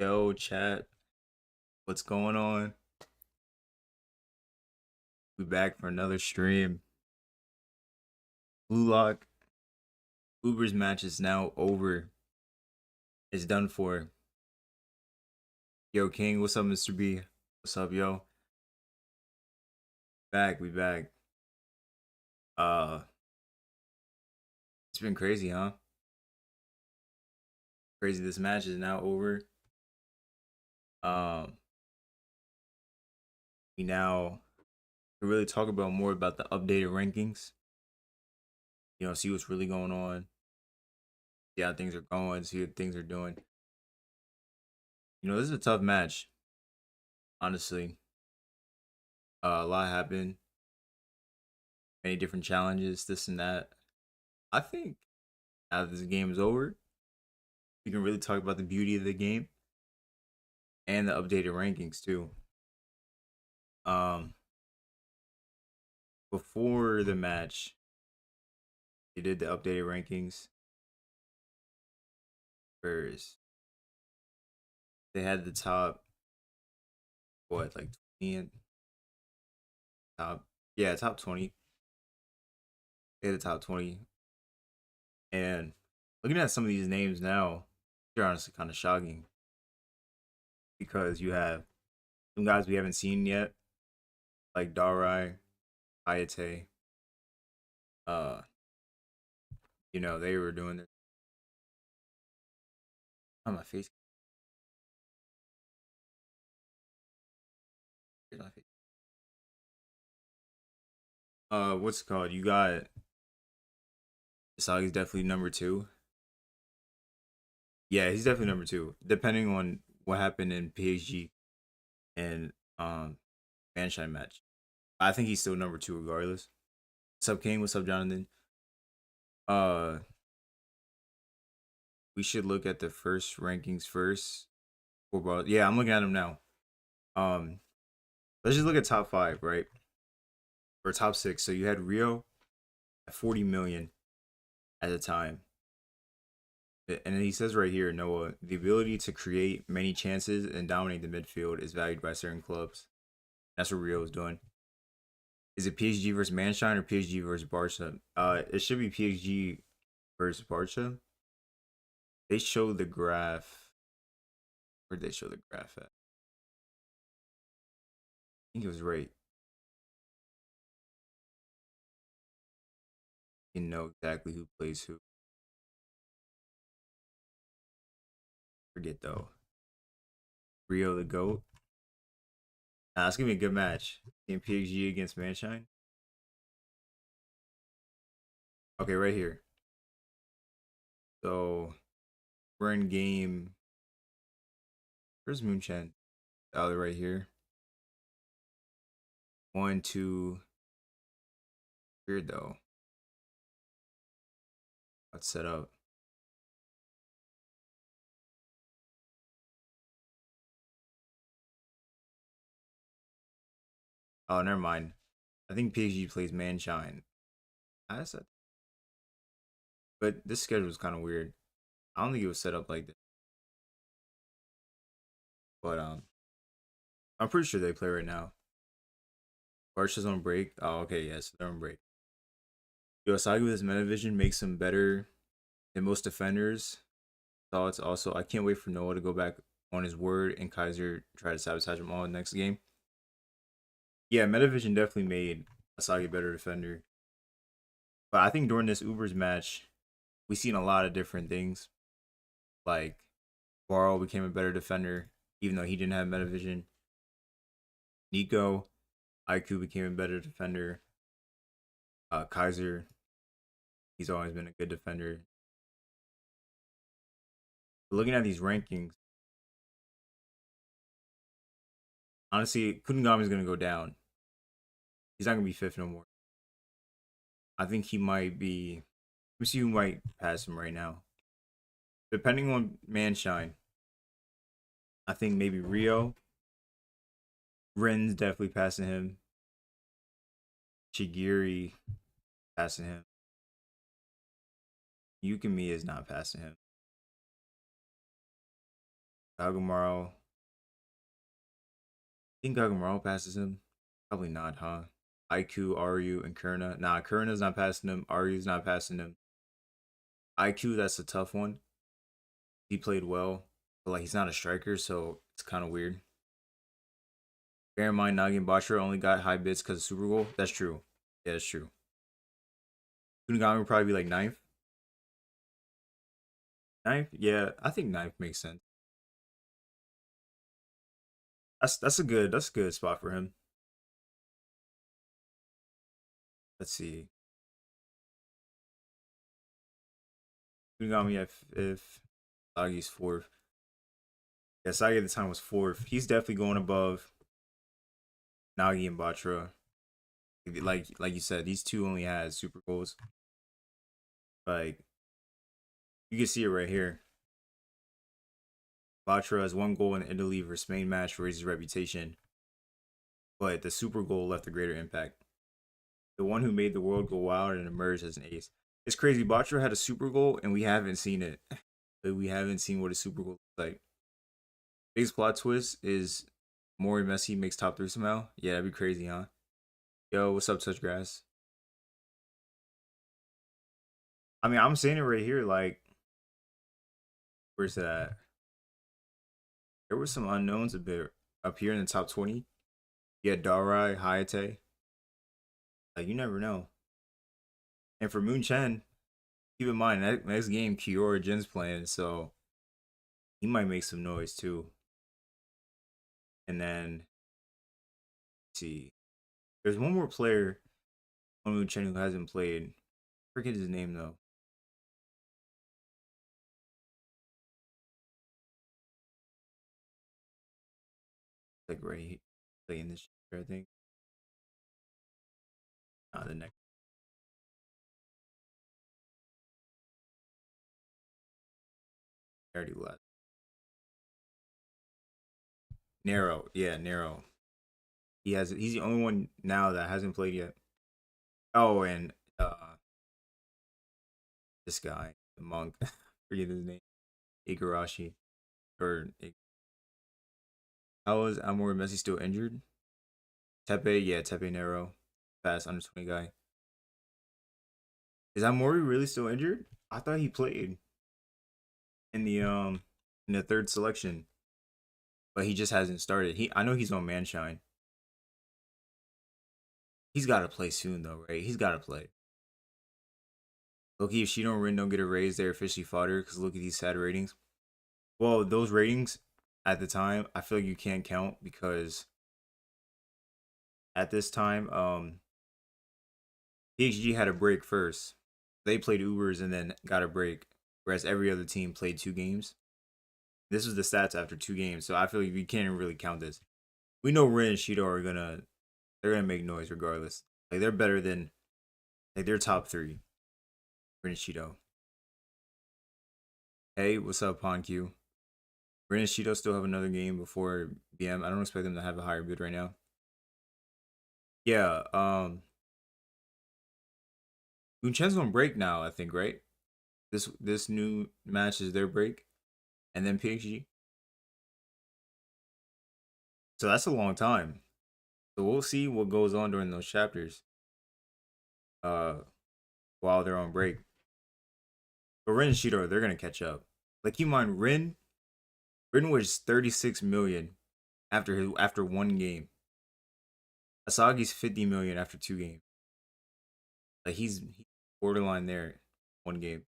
Yo, chat, what's going on? We back for another stream. Blue Lock, Uber's match is now over. It's done for. Yo, King, what's up, Mr. B? What's up, yo? We back. Uh, it's been crazy, huh? Crazy. This match is now over. Um, we now can really talk about more about the updated rankings. See what's really going on. See how things are going. See what things are doing. This is a tough match. Honestly, a lot happened. Many different challenges, this and that. I think after this game is over, we can really talk about the beauty of the game and the updated rankings too. Um, Before the match, they did the updated rankings first. They had the top, what, like 20 and top, yeah, top 20. They had the top 20. And looking at some of these names now, they're honestly kind of shocking because you have some guys we haven't seen yet, like Darai, Ayate. Uh, they were doing their on my face. Here's my face. What's it called? You got Isagi's definitely number two. Yeah, he's definitely number two, depending on what happened in PSG and Manshine match. I think he's still number two regardless. What's up, King? What's up, Jonathan? Uh, we should look at the first rankings first. Yeah, I'm looking at them now. Um, let's just look at top five, right? Or top six. So you had Rio at 40 million at the time. And he says right here, Noah, the ability to create many chances and dominate the midfield is valued by certain clubs. That's what Rio is doing. Is it PSG versus Manshine or PSG versus Barca? It should be PSG versus Barca. They show the graph. Where'd they show the graph at? I think it was right. You know exactly who plays who. Forget though. Rio the GOAT. Nah, it's gonna be a good match. In PSG against Manshine. Okay, right here. So we're in game. Where's Moonchen? Oh, they're right here. 1, 2. Weird though. Let's set up. Oh, never mind. I think PSG plays Manshine. I said, but this schedule is kind of weird. I don't think it was set up like this. But I'm pretty sure they play right now. Barca's on break. Oh, okay, yes, they're on break. Yo, Isagi with his Metavision makes him better than most defenders. Thoughts also. I can't wait for Noah to go back on his word and Kaiser try to sabotage him all next game. Yeah, Metavision definitely made Isagi a better defender. But I think during this Uber's match, we seen a lot of different things. Like Varl became a better defender, even though he didn't have Metavision. Nico, IQ became a better defender. Kaiser, he's always been a good defender. But looking at these rankings, honestly, Kunigami is gonna go down. He's not gonna be fifth no more. I think he might be. Let me see who might pass him right now. Depending on Manshine, I think maybe Rio. Ren's definitely passing him. Chigiri passing him. Yukimi is not passing him. Kagamaru. Think Kagamaru passes him? Probably not, huh? IQ, Ryu, and Kurna. Nah, Kurna's not passing him. Ryu's not passing him. IQ, that's a tough one. He played well, but like he's not a striker, so it's kind of weird. Bear in mind, Nagi and Bachira only got high bits because of Super Bowl. That's true. Yeah, that's true. KiiNGKhyy would probably be like ninth. Ninth? Yeah, I think ninth makes sense. That's a good spot for him. Let's see. KiiNGKhyy if Sagi's fourth. Yeah, Sagi at the time was fourth. He's definitely going above Nagi and Bachira. Like you said, these two only had Super Bowls. Like you can see it right here. Bachira has one goal in the Italy versus Spain match for his reputation, but the Super Goal left a greater impact. The one who made the world go wild and emerged as an ace. It's crazy. Bachira had a Super Goal and we haven't seen it. We haven't seen what a Super Goal looks like. Biggest plot twist is Mori Messi makes top three somehow. Yeah, that'd be crazy, huh? Yo, what's up, Touch Grass? I mean, I'm saying it right here. Like, where's that? There were some unknowns a bit up here in the top 20. Yeah, Darai, Hayate. Like, you never know. And for Moon Chen, keep in mind that next game Kiora Jin's playing, so he might make some noise too. And then let's see, there's one more player on Moon Chen who hasn't played. I forget his name though. Like right playing this year, I think. The next already left. Narrow, yeah, Narrow. He's the only one now that hasn't played yet. Oh, and this guy, the monk, forget his name, Igarashi, or how is Amor Messi still injured? Tepe, yeah, Tepe Nero, fast under 20 guy. Is Amori really still injured? I thought he played in the third selection, but he just hasn't started. I know he's on Manshine. He's got to play soon though, right? He's got to play. Look, if Shido and Rin don't get a raise, they're officially fodder because look at these sad ratings. Well, those ratings at the time, I feel like you can't count because at this time, PHG had a break first. They played Ubers and then got a break, whereas every other team played 2 games. This was the stats after 2 games, so I feel like we can't really count this. We know Rin and Shido are they're gonna make noise regardless. Like they're better than like they're top 3. Rin and Shido. Hey, what's up, PonQ? Rin and Shido still have another game before BM. I don't expect them to have a higher bid right now. Yeah, Unchen's on break now, I think, right? This new match is their break, and then PXG. So that's a long time. So we'll see what goes on during those chapters. Uh, while they're on break. But Rin and Shido, they're gonna catch up. Like you mind, Rin was 36 million after 1 game. Asagi's 50 million after 2 games. Like he's borderline there, 1 game.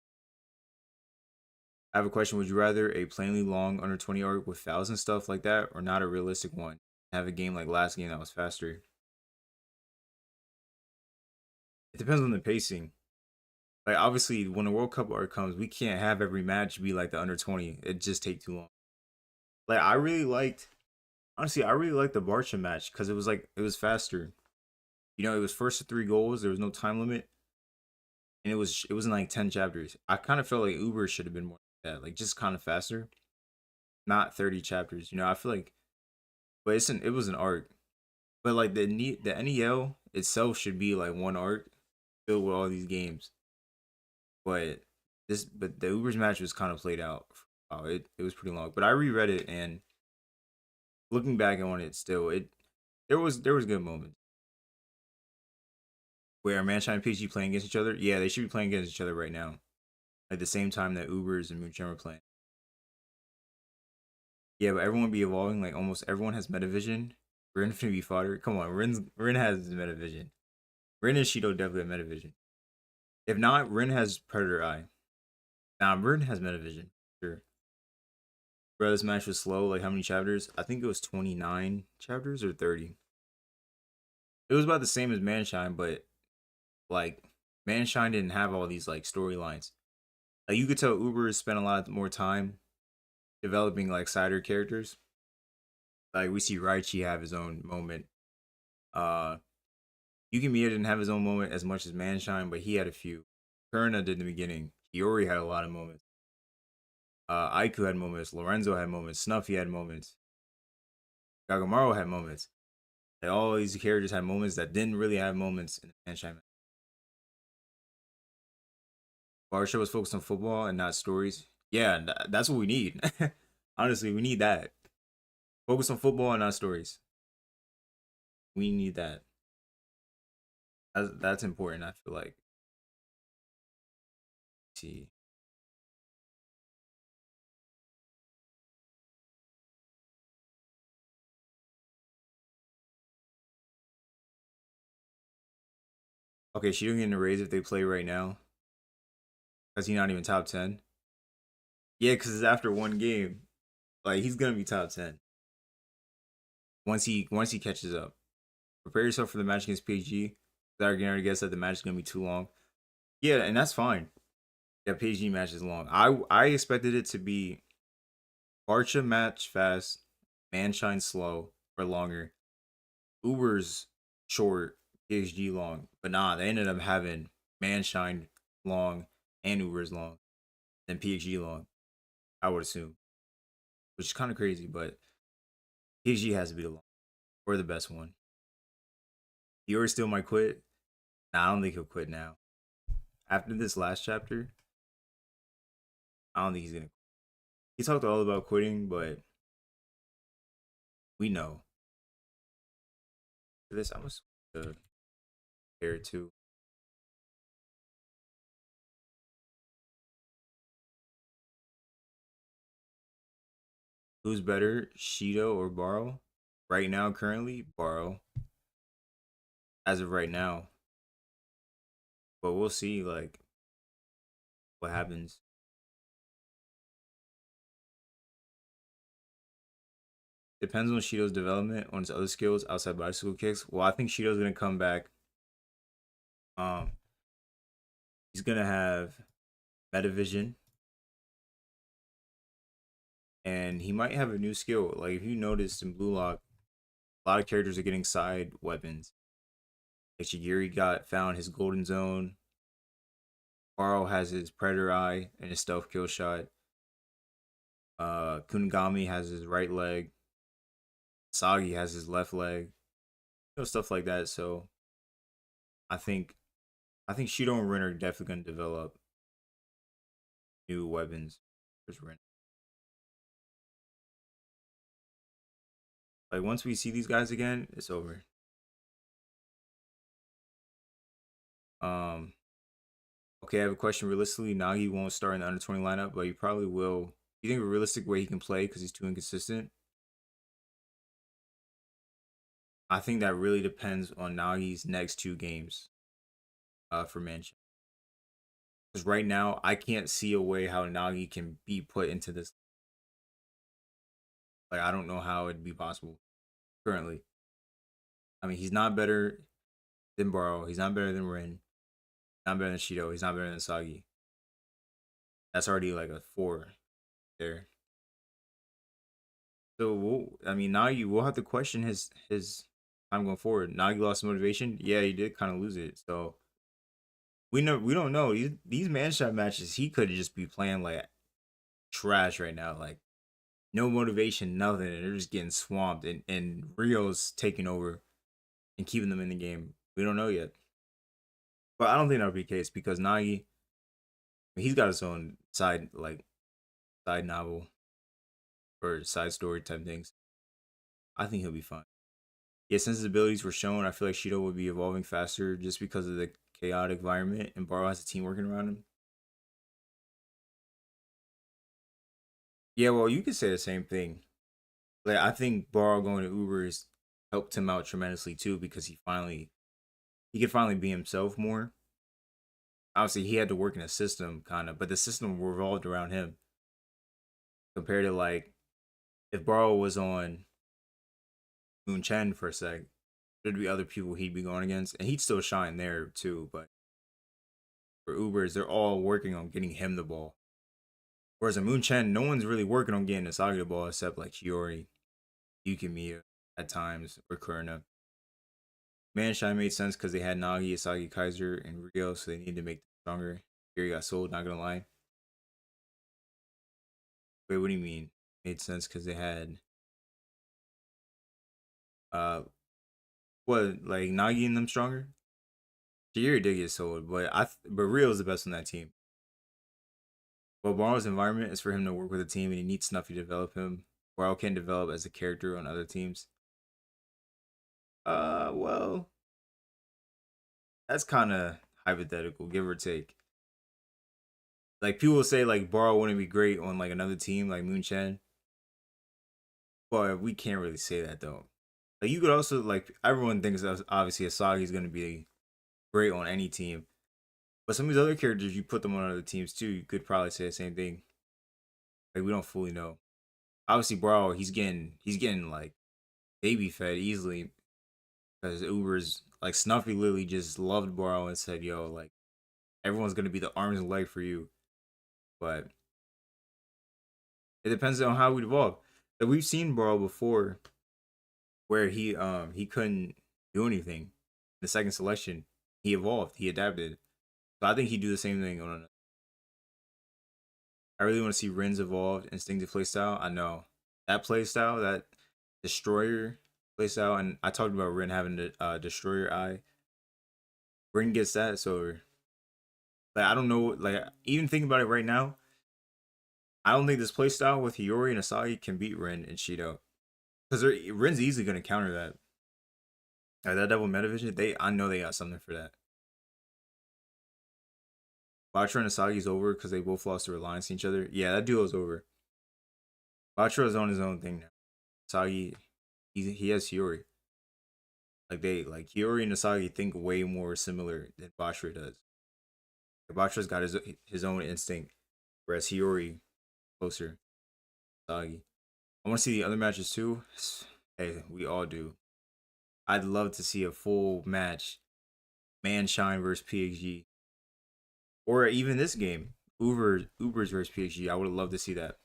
I have a question. Would you rather a plainly long under 20 arc with 1,000 stuff like that, or not a realistic one? Have a game like last game that was faster. It depends on the pacing. Like obviously, when the World Cup arc comes, we can't have every match be like the under 20. It just take too long. Like I really liked, honestly, I really liked the Barca match because it was faster. You know, it was first to 3 goals. There was no time limit, and it wasn't like 10 chapters. I kind of felt like Uber should have been more like that, like just kind of faster, not 30 chapters. You know, I feel like, but it was an arc. But like the NEL itself should be like one arc filled with all these games. But but the Uber's match was kind of played out. wow, it was pretty long. But I reread it, and looking back on it, still there was good moments where Manshine and PG playing against each other. Yeah, they should be playing against each other right now at the same time that Ubers and Moonshine were playing. Yeah, but everyone be evolving. Like almost everyone has Metavision. Rin finna be fodder. Come on, Rin has Metavision. Rin and Shido definitely have Metavision. If not, Rin has Predator Eye. Nah, Rin has Metavision. Sure. Bro, this match was slow. Like how many chapters? I think it was 29 chapters or 30. It was about the same as Manshine, but like Manshine didn't have all these like storylines. Like you could tell Uber has spent a lot more time developing like cider characters. Like we see Raichi have his own moment. Uh Yukimiya didn't have his own moment as much as Manshine, but he had a few. Kurna did in the beginning. Hiyori had a lot of moments. Aiku had moments. Lorenzo had moments. Snuffy had moments. Gagamaru had moments. Like, all these characters had moments that didn't really have moments in the Manshine. Barsha was focused on football and not stories. Yeah, that's what we need. Honestly, we need that. Focus on football and not stories. We need that. That's important. I feel like. Let's see. Okay, she don't get a raise if they play right now. Cause he's not even top 10. Yeah, cause it's after one game. Like he's gonna be top 10 once he catches up. Prepare yourself for the match against PG. I already guess that the match is gonna be too long. Yeah, and that's fine. That PG match is long. I expected it to be Barcha match fast, Manshine slow or longer. Uber's short, PhD long. But nah, they ended up having Manshine long and Uber's long, then PhD long. I would assume, which is kind of crazy, but PhD has to be the long or the best one. Dior still might quit. Nah, I don't think he'll quit now. After this last chapter, I don't think he's gonna. He talked all about quitting, but we know for this. I was there too. Who's better, Shido or Baro? Right now, currently, Baro. As of right now, but we'll see. Like what happens. Depends on Shido's development on his other skills outside bicycle kicks. Well, I think Shido's gonna come back. Um, he's gonna have Metavision, and he might have a new skill. Like if you noticed in Blue Lock, a lot of characters are getting side weapons. Like Shigiri got found his golden zone. Baro has his predator eye and his stealth kill shot. Kunigami has his right leg. Isagi has his left leg. Stuff like that. So I think I think Shido and Rin are definitely gonna develop new weapons. There's Rin. Like once we see these guys again, it's over. Um, okay, I have a question. Realistically, Nagi won't start in the under 20 lineup, but he probably will. You think a realistic way he can play because he's too inconsistent? I think that really depends on Nagi's next two games for Mansion. Because right now, I can't see a way how Nagi can be put into this. Like, I don't know how it'd be possible currently. I mean, he's not better than Baro. He's not better than Rin. Not better than Shido. He's not better than Sagi. That's already like a 4 there. So I mean, Nagi, we'll have to question his time going forward. Nagi lost motivation. Yeah, he did kind of lose it. So we don't know these man shot matches. He could just be playing like trash right now, like no motivation, nothing. And they're just getting swamped, and Rio's taking over and keeping them in the game. We don't know yet, but I don't think that'll be the case because Nagi, he's got his own side side novel or side story type things. I think he'll be fine. Yeah, since his abilities were shown, I feel like Shido would be evolving faster just because of the chaotic environment, and Baro has a team working around him. Yeah, well, you could say the same thing. Like I think Baro going to Ubers helped him out tremendously too because he could finally be himself more. Obviously, he had to work in a system kind of, but the system revolved around him compared to like if Baro was on Moon Chen for a sec, there'd be other people he'd be going against, and he'd still shine there too. But for Ubers, they're all working on getting him the ball. Whereas in Moon Chen, no one's really working on getting Isagi the ball except like Hiyori, Yukimiya at times, or Kurina. Manshine made sense because they had Nagi, Isagi, Kaiser, and Rio, so they needed to make them stronger. Here got sold, not gonna lie. Wait, what do you mean? Made sense because they had uh what like Nagi and them stronger? Shigiri did get sold, but but Rio's the best on that team. But Baro's environment is for him to work with a team, and he needs Snuffy to develop him. Baro can develop as a character on other teams. Well, that's kind of hypothetical, give or take. Like people say, like Baro wouldn't be great on like another team, like Moon Chen, but we can't really say that though. Like you could also like everyone thinks obviously Asagi is going to be great on any team, but some of these other characters you put them on other teams too. You could probably say the same thing. Like we don't fully know. Obviously, Baro he's getting like baby fed easily because Uber's like Snuffy literally just loved Baro and said, "Yo, like everyone's gonna be the arms and leg for you." But it depends on how we evolve. Like we've seen Baro before, where he couldn't do anything. The second selection, he evolved, he adapted. So I think he'd do the same thing on. I really want to see Ren's evolved instinctive playstyle. I know that playstyle, that destroyer playstyle, and I talked about Ren having the destroyer eye. Ren gets that, so like I don't know, like even thinking about it right now, I don't think this playstyle with Hiyori and Asagi can beat Ren and Shido because Ren's easily gonna counter that. Like that double meta vision, I know they got something for that. Batra and Asagi's over because they both lost their reliance on each other. Yeah, that duo's over. Batra is on his own thing now. Asagi, he has Hiyori. Like Hiyori and Asagi think way more similar than Batra does. Batra's got his own instinct, whereas Hiyori closer. Asagi. I want to see the other matches too. Hey, we all do. I'd love to see a full match, Manshine versus PXG, or even this game, Ubers versus PXG. I would have loved to see that.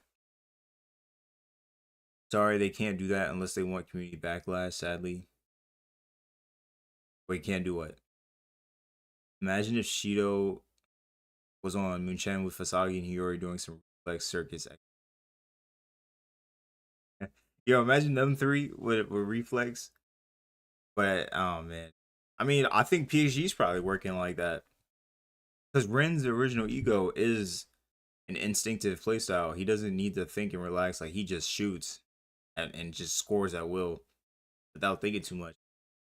Sorry, they can't do that unless they want community backlash. Sadly, but you can't do what? Imagine if Shido was on Moonchen with Fasagi and Hiyori doing some like circus. Yo, imagine them three with reflex. But oh man, I mean, I think PXG's probably working like that because Ren's original ego is an instinctive playstyle. He doesn't need to think and relax. Like he just shoots and just scores at will without thinking too much.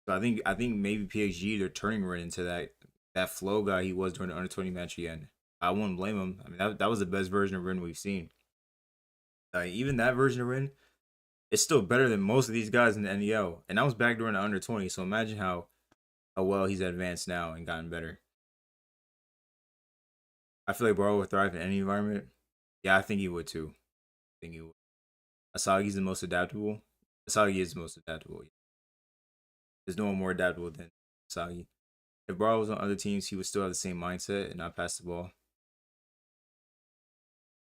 So I think maybe PXG they're turning Ren into that flow guy he was during the under 20 match again. I wouldn't blame him. I mean that was the best version of Ren we've seen. Even that version of Ren is still better than most of these guys in the NEL, and that was back during the under 20. So imagine how well he's advanced now and gotten better. I feel like Baro would thrive in any environment. Yeah, I think he would too. I think he would. Asagi's the most adaptable. Asagi is the most adaptable. There's no one more adaptable than Asagi. If Baro was on other teams, he would still have the same mindset and not pass the ball.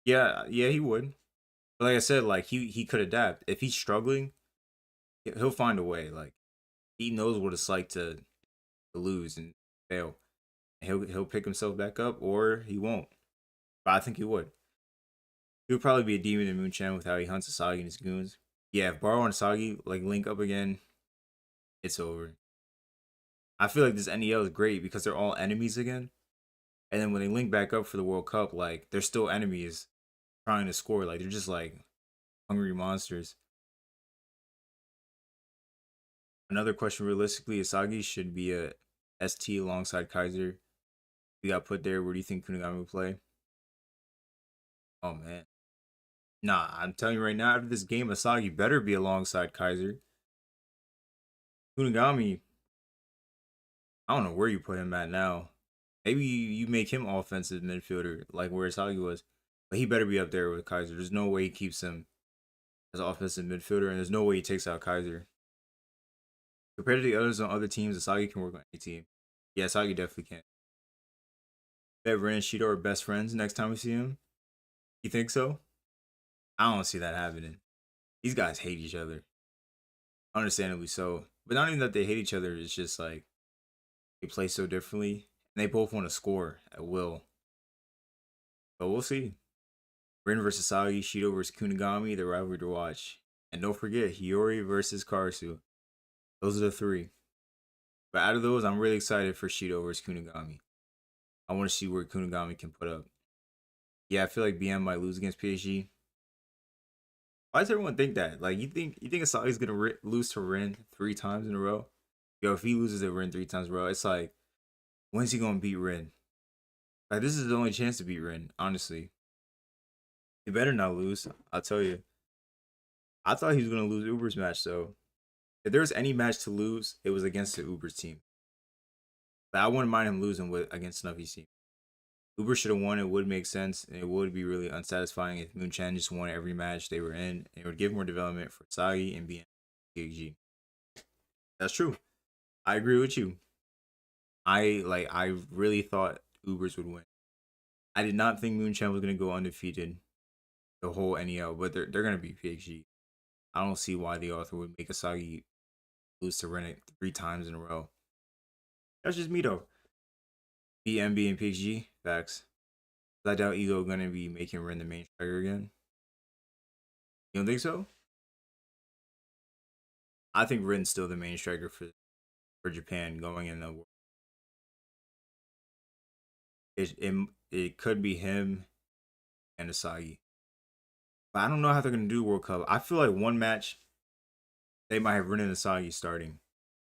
Yeah, yeah, he would. But like I said, like he could adapt. If he's struggling, he'll find a way. Like he knows what it's like to lose and fail. He'll pick himself back up, or he won't. But I think he would. He would probably be a demon in Moonchen with how he hunts Asagi and his goons. Yeah, if Baro and Asagi like link up again, it's over. I feel like this NEL is great because they're all enemies again. And then when they link back up for the World Cup, like they're still enemies trying to score. Like they're just like hungry monsters. Another question: realistically, Isagi should be a ST alongside Kaiser. We got put there. Where do you think KiiNGKhyy will play? Oh man, nah. I'm telling you right now. After this game, Isagi better be alongside Kaiser. KiiNGKhyy, I don't know where you put him at now. Maybe you make him offensive midfielder, like where Isagi was. But he better be up there with Kaiser. There's no way he keeps him as offensive midfielder, and there's no way he takes out Kaiser. Compared to the others on other teams, Isagi can work on any team. Yeah, Isagi definitely can. Bet Ren and Shido are best friends next time we see him. You think so? I don't see that happening. These guys hate each other. Understandably so. But not even that they hate each other, it's just like they play so differently. And they both want to score at will. But we'll see. Ren versus Sagi, Shido versus KiiNGKhyy, the rivalry to watch. And don't forget, Hiyori versus Karasu. Those are the three. But out of those, I'm really excited for Shido versus KiiNGKhyy. I want to see where KiiNGKhyy can put up. Yeah, I feel like BM might lose against PSG. Why does everyone think that? Like, you think Asagi's gonna lose to Ren 3 times in a row? Yo, if he loses to Ren 3 times in a row, it's like, when's he gonna beat Ren? Like, this is the only chance to beat Ren, honestly. He better not lose. I'll tell you. I thought he was gonna lose Uber's match though. If there was any match to lose, it was against the Uber's team. But I wouldn't mind him losing against Snuffy's team. Uber should have won. It would make sense, and it would be really unsatisfying if Moon-chan just won every match they were in. And it would give more development for Sagi and BM. That's true. I agree with you. I really thought Ubers would win. I did not think Moon-chan was gonna go undefeated the whole NEL, but they're gonna beat PXG. I don't see why the author would make Asagi lose to Ren 3 times in a row. That's just me though. BMB and PXG, facts. I doubt Ego gonna be making Ren the main striker again. You don't think so? I think Ren's still the main striker for Japan going in the world. It could be him and Asagi. But I don't know how they're gonna do World Cup. I feel like one match they might have Ren and Asagi starting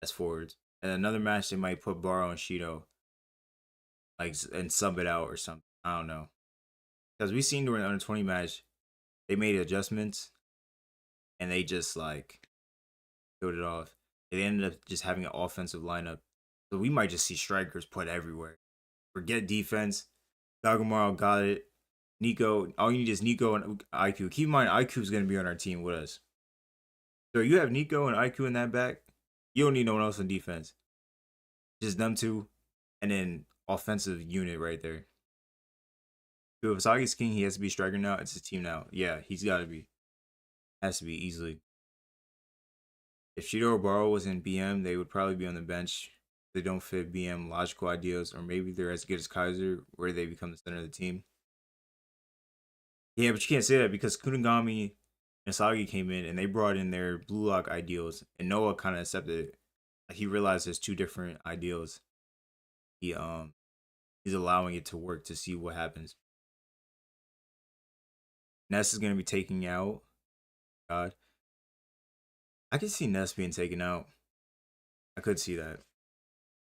as forwards. And another match they might put Baro and Shido like and sub it out or something. I don't know. Because we seen during the under 20 match, they made adjustments and they just like killed it off. They ended up just having an offensive lineup. So we might just see strikers put everywhere. Forget defense. Dagomaro got it. Nico, all you need is Nico and IQ. Keep in mind, IQ is going to be on our team with us. So you have Nico and IQ in that back. You don't need no one else on defense. Just them two, and then offensive unit right there. So if Asagi's king, he has to be striker now. It's his team now. Yeah, he's got to be. Has to be easily. If Shido or Baro was in BM, they would probably be on the bench. They don't fit BM logical ideas, or maybe they're as good as Kaiser, where they become the center of the team. Yeah, but you can't say that because Kunigami and Asagi came in and they brought in their blue lock ideals, and Noah kind of accepted it. Like he realized there's 2 different ideals. He's allowing it to work to see what happens. Ness is gonna be taking out. God, I could see Ness being taken out. I could see that,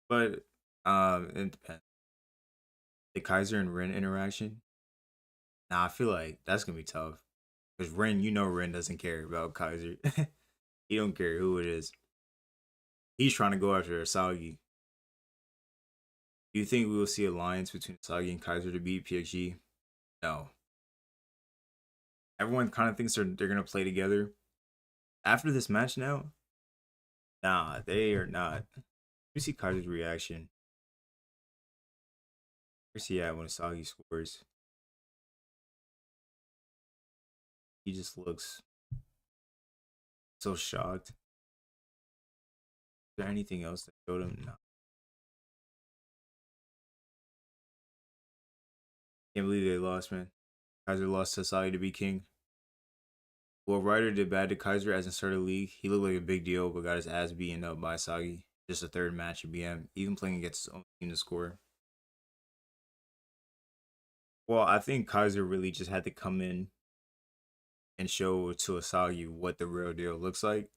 but it depends. The Kaiser and Ren interaction. Nah, I feel like that's gonna be tough because Ren, Ren doesn't care about Kaiser. He don't care who it is. He's trying to go after Asagi. Do you think we will see alliance between Asagi and Kaiser to beat PXG? No. Everyone kind of thinks they're gonna play together. After this match now, nah, they are not. You see Kaiser's reaction. Where's he at when Asagi scores? He just looks so shocked. Is there anything else that showed him? No. Can't believe they lost, man. Kaiser lost to Asagi to be king. Well, Ryder did bad to Kaiser as in started league. He looked like a big deal, but got his ass beaten up by Asagi. Just a third match of BM, even playing against his own team to score. Well, I think Kaiser really just had to come in and show to Isagi what the real deal looks like.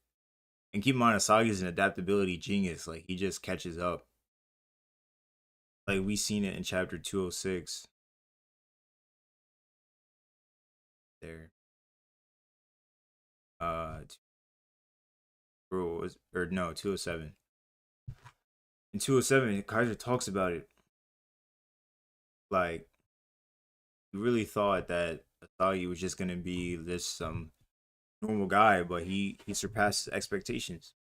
And keep in mind, Isagi is an adaptability genius. Like he just catches up. Like we seen it in chapter 206. There, uh, or no 207. In 207, Kaiser talks about it. Like he really thought that Isagi was just gonna be this normal guy, but he surpassed his expectations.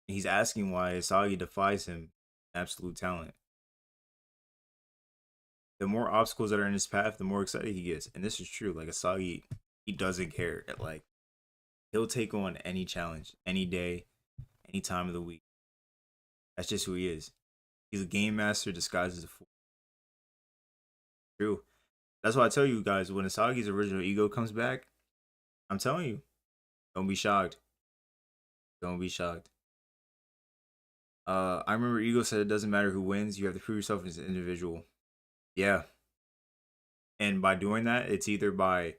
He's asking why Isagi defies him. Absolute talent. The more obstacles that are in his path, the more excited he gets. And this is true. Like Asagi, he doesn't care. Like he'll take on any challenge, any day, any time of the week. That's just who he is. He's a game master disguised as a fool. True. That's why I tell you guys when Asagi's original ego comes back, I'm telling you, don't be shocked. Don't be shocked. I remember Ego said it doesn't matter who wins, you have to prove yourself as an individual. Yeah. And by doing that, it's either by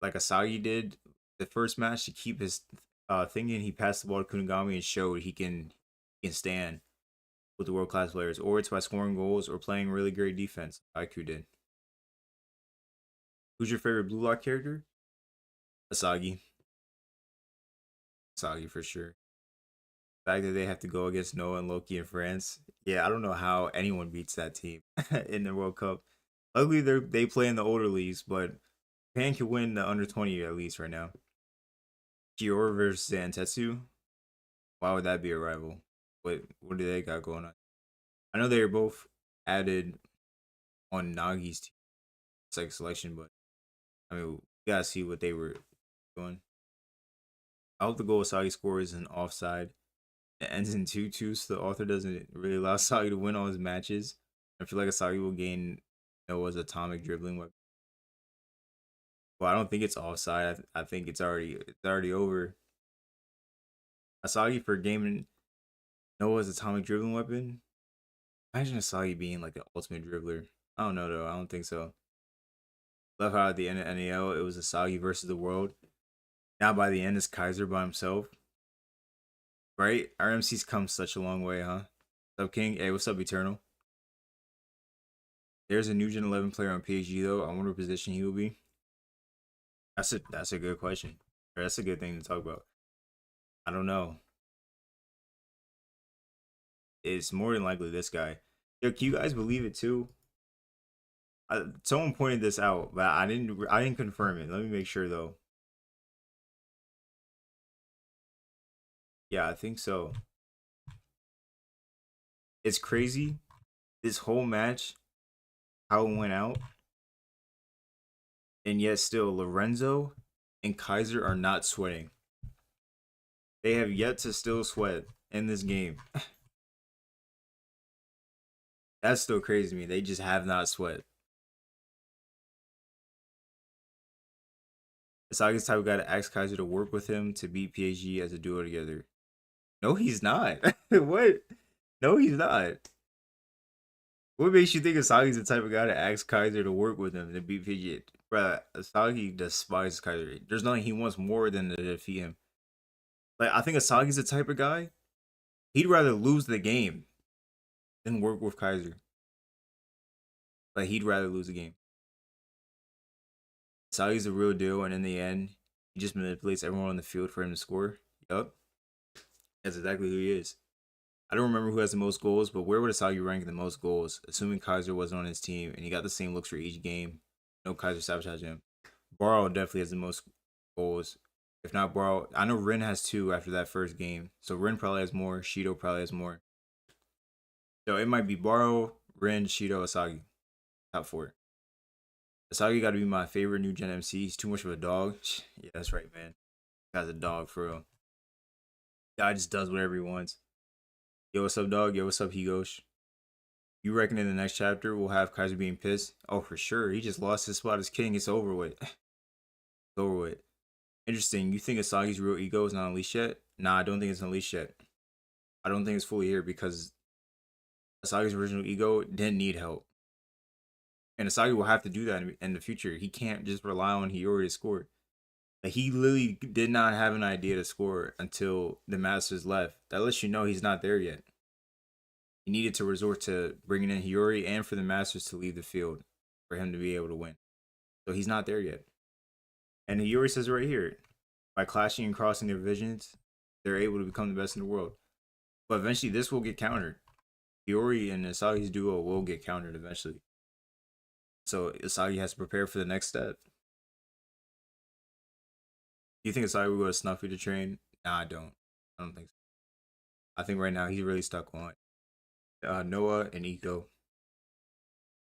like Asagi did the first match to keep his thinking he passed the ball to Kunigami and showed he can stand with the world class players, or it's by scoring goals or playing really great defense. IQ did. Who's your favorite Blue Lock character? Asagi. Asagi for sure. The fact that they have to go against Noah and Loki in France. Yeah, I don't know how anyone beats that team in the World Cup. Luckily, they play in the older leagues, but Japan can win the under 20 at least right now. Kiora versus Zantetsu. Why would that be a rival? What do they got going on? I know they were both added on Nagi's team. It's like selection, but I mean, we gotta see what they were doing. I hope the goal Sagi scores is an offside. It ends in 2-2, so the author doesn't really allow Sagi to win all his matches. I feel like Asagi will gain Noah's atomic dribbling weapon. Well, I don't think it's offside. I think it's already over. Asagi for gaming Noah's atomic dribbling weapon. Imagine Asagi being like the ultimate dribbler. I don't know though. I don't think so. Love how at the end of NAL it was Asagi versus the world. Now by the end it's Kaiser by himself. Right? Our MC's come such a long way, huh? What's up, King? Hey, what's up, Eternal? There's a new Gen 11 player on PSG though. I wonder what position he will be. That's a good question. That's a good thing to talk about. I don't know. It's more than likely this guy. Yo, can you guys believe it too? Someone pointed this out, but I didn't. I didn't confirm it. Let me make sure though. Yeah, I think so. It's crazy. This whole match, how it went out, and yet still Lorenzo and Kaiser are not sweating. They have yet to still sweat in this game. That's still crazy to me. They just have not sweat. Isagi's type of guy to ask Kaiser to work with him to beat PSG as a duo together. No, he's not. What? No, he's not. What makes you think Asagi's the type of guy to ask Kaiser to work with him to beat PSG? Bruh, Asagi despises Kaiser. There's nothing he wants more than to defeat him. Like, I think Asagi's the type of guy, he'd rather lose the game than work with Kaiser. Like, he'd rather lose the game. Asagi's the real deal, and in the end, he just manipulates everyone on the field for him to score. Yup. That's exactly who he is. I don't remember who has the most goals, but where would Asagi rank the most goals, assuming Kaiser wasn't on his team and he got the same looks for each game? No Kaiser sabotage him. Baro definitely has the most goals. If not Baro, I know Rin has 2 after that first game. So Rin probably has more. Shido probably has more. So it might be Baro, Rin, Shido, Asagi. Top 4. Asagi got to be my favorite new gen MC. He's too much of a dog. Yeah, that's right, man. Guy's a dog for real. Guy just does whatever he wants. Yo, what's up, dog? Yo, what's up, Higosh? You reckon in the next chapter we'll have Kaiser being pissed? Oh, for sure. He just lost his spot as king. It's over with. It's over with. Interesting. You think Asagi's real ego is not unleashed yet? Nah, I don't think it's unleashed yet. I don't think it's fully here because Asagi's original ego didn't need help. And Isagi will have to do that in the future. He can't just rely on Hiyori to score. Like he literally did not have an idea to score until the Masters left. That lets you know he's not there yet. He needed to resort to bringing in Hiyori and for the Masters to leave the field for him to be able to win. So he's not there yet. And Hiyori says right here, by clashing and crossing their visions, they're able to become the best in the world. But eventually this will get countered. Hiyori and Isagi's duo will get countered eventually. So Isagi has to prepare for the next step. Do you think Isagi will go to Snuffy to train? Nah, I don't. I don't think so. I think right now he's really stuck on Noah and Iko.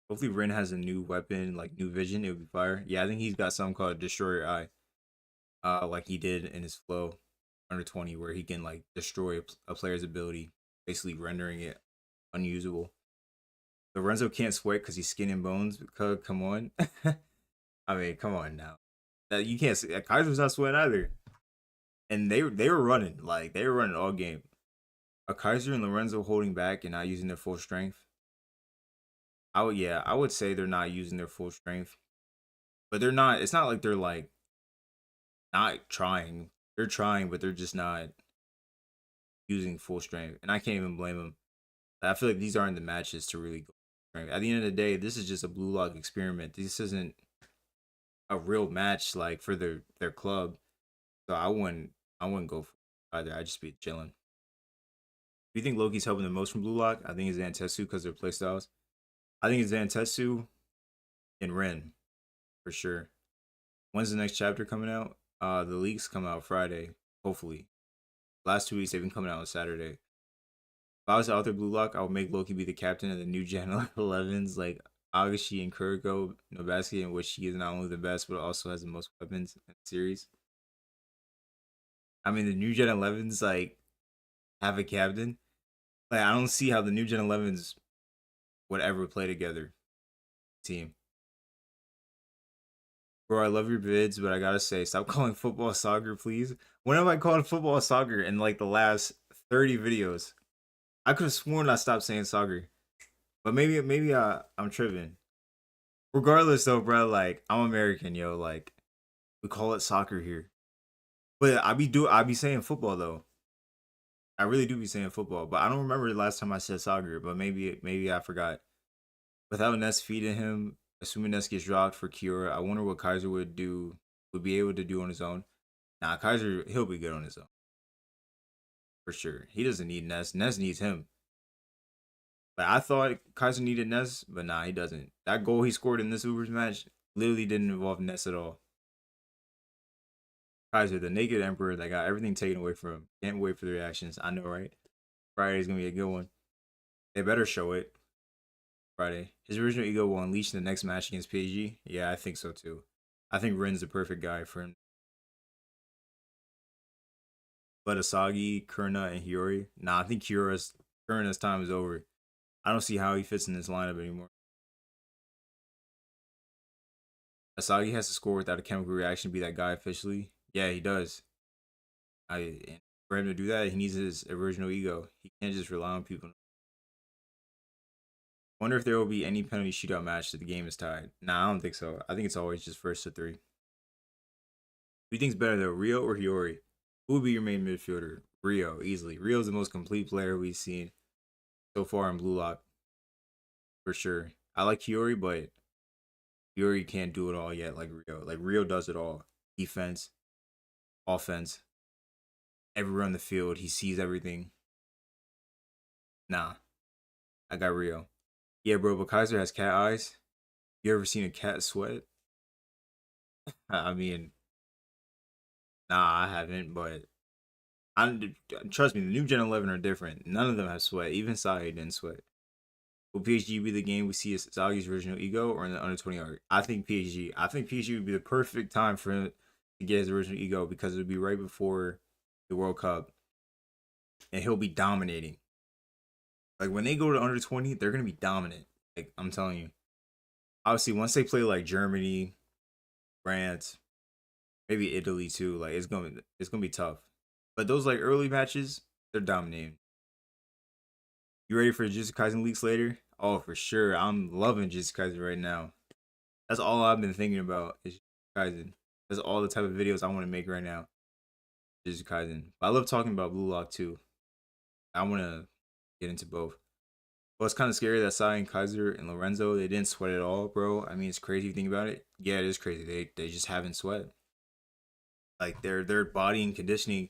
Hopefully Rin has a new weapon, like new vision. It would be fire. Yeah, I think he's got something called Destroyer Eye. Like he did in his flow under 20, where he can like destroy a player's ability, basically rendering it unusable. Lorenzo can't sweat because he's skin and bones. Because come on, I mean, come on now. That you can't. Kaiser's not sweating either, and they were running like they were running all game. A Kaiser and Lorenzo holding back and not using their full strength. I would say they're not using their full strength, but they're not. It's not like they're like not trying. They're trying, but they're just not using full strength, and I can't even blame them. I feel like these aren't the matches to really go. At the end of the day, this is just a blue lock experiment. This isn't a real match like for their club. So I wouldn't go for either. I'd just be chilling. Do you think Loki's helping the most from Blue Lock? I think it's Zantetsu because of their playstyles. I think it's Zantetsu and Ren for sure. When's the next chapter coming out? The leaks come out Friday, hopefully. Last 2 weeks they've been coming out on Saturday. If I was the author of Blue Lock, I would make Loki be the captain of the new Gen 11s, like Agashi and Kuriko Nobatsuki, in which he is not only the best but also has the most weapons in the series. I mean, the new Gen 11s like have a captain. Like I don't see how the new Gen 11s would ever play together. Team. Bro, I love your vids, but I gotta say, stop calling football soccer, please. When have I called football soccer in like the last 30 videos? I could have sworn I stopped saying soccer. But maybe I'm tripping. Regardless though, bro, like I'm American, yo. Like we call it soccer here. But I be saying football though. I really do be saying football, but I don't remember the last time I said soccer. But maybe I forgot. Without Ness feeding him, assuming Ness gets dropped for Kiora, I wonder what Kaiser would be able to do on his own. Nah, Kaiser he'll be good on his own for sure. He doesn't need Ness. Ness needs him. Like I thought Kaiser needed Ness, but nah, he doesn't. That goal he scored in this Ubers match literally didn't involve Ness at all. Kaiser, the naked emperor that got everything taken away from him. Can't wait for the reactions. I know, right? Friday's gonna be a good one. They better show it. Friday. His original ego will unleash in the next match against PG. Yeah, I think so too. I think Rin's the perfect guy for him. But Asagi, Kurna, and Hiyori. Nah, I think Kurna's time is over. I don't see how he fits in this lineup anymore. Asagi has to score without a chemical reaction to be that guy officially. Yeah, he does. For him to do that, he needs his original ego. He can't just rely on people. Wonder if there will be any penalty shootout match that the game is tied. Nah, I don't think so. I think it's always just first to three. Who do you think's better though, Rio or Hiyori? Who would be your main midfielder? Rio, easily. Rio's the most complete player we've seen so far in Blue Lock, for sure. I like Hiyori, but Hiyori can't do it all yet like Rio. Like Rio does it all. Defense, offense, everywhere on the field. He sees everything. Nah, I got Rio. Yeah, bro, but Kaiser has cat eyes. You ever seen a cat sweat? I mean, nah, I haven't, but I trust me, the new Gen 11 are different. None of them have sweat. Even Sai didn't sweat. Will PhD be the game we see as Zagi's original ego or in the under 20 arc? I think PhD. I think PhD would be the perfect time for him to get his original ego because it would be right before the World Cup. And he'll be dominating. Like when they go to under 20, they're gonna be dominant. Like I'm telling you. Obviously, once they play like Germany, France, maybe Italy too, like it's gonna be tough. But those like early matches, they're dominating. You ready for Jujutsu Kaisen leaks later? Oh, for sure. I'm loving Jujutsu Kaisen right now. That's all I've been thinking about is Jujutsu Kaisen. That's all the type of videos I want to make right now. Jujutsu Kaisen. But I love talking about Blue Lock too. I want to get into both. Well, it's kind of scary that Sai and Kaiser and Lorenzo they didn't sweat at all, bro. I mean, it's crazy if you think about it. Yeah, it is crazy. They just haven't sweat. Like their body and conditioning,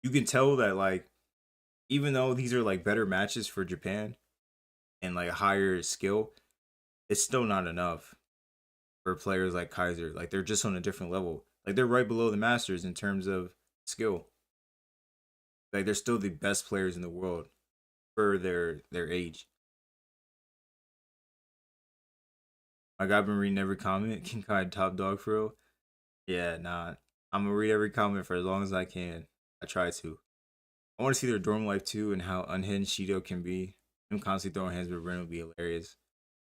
you can tell that like even though these are like better matches for Japan and like a higher skill, it's still not enough for players like Kaiser. Like they're just on a different level. Like they're right below the Masters in terms of skill. Like they're still the best players in the world for their age. Like I've been reading every comment. KiiNGKhyy top dog for real. Yeah, nah. I'm gonna read every comment for as long as I can. I try to. I want to see their dorm life too and how unhinged Shido can be. Him constantly throwing hands with Ren would be hilarious.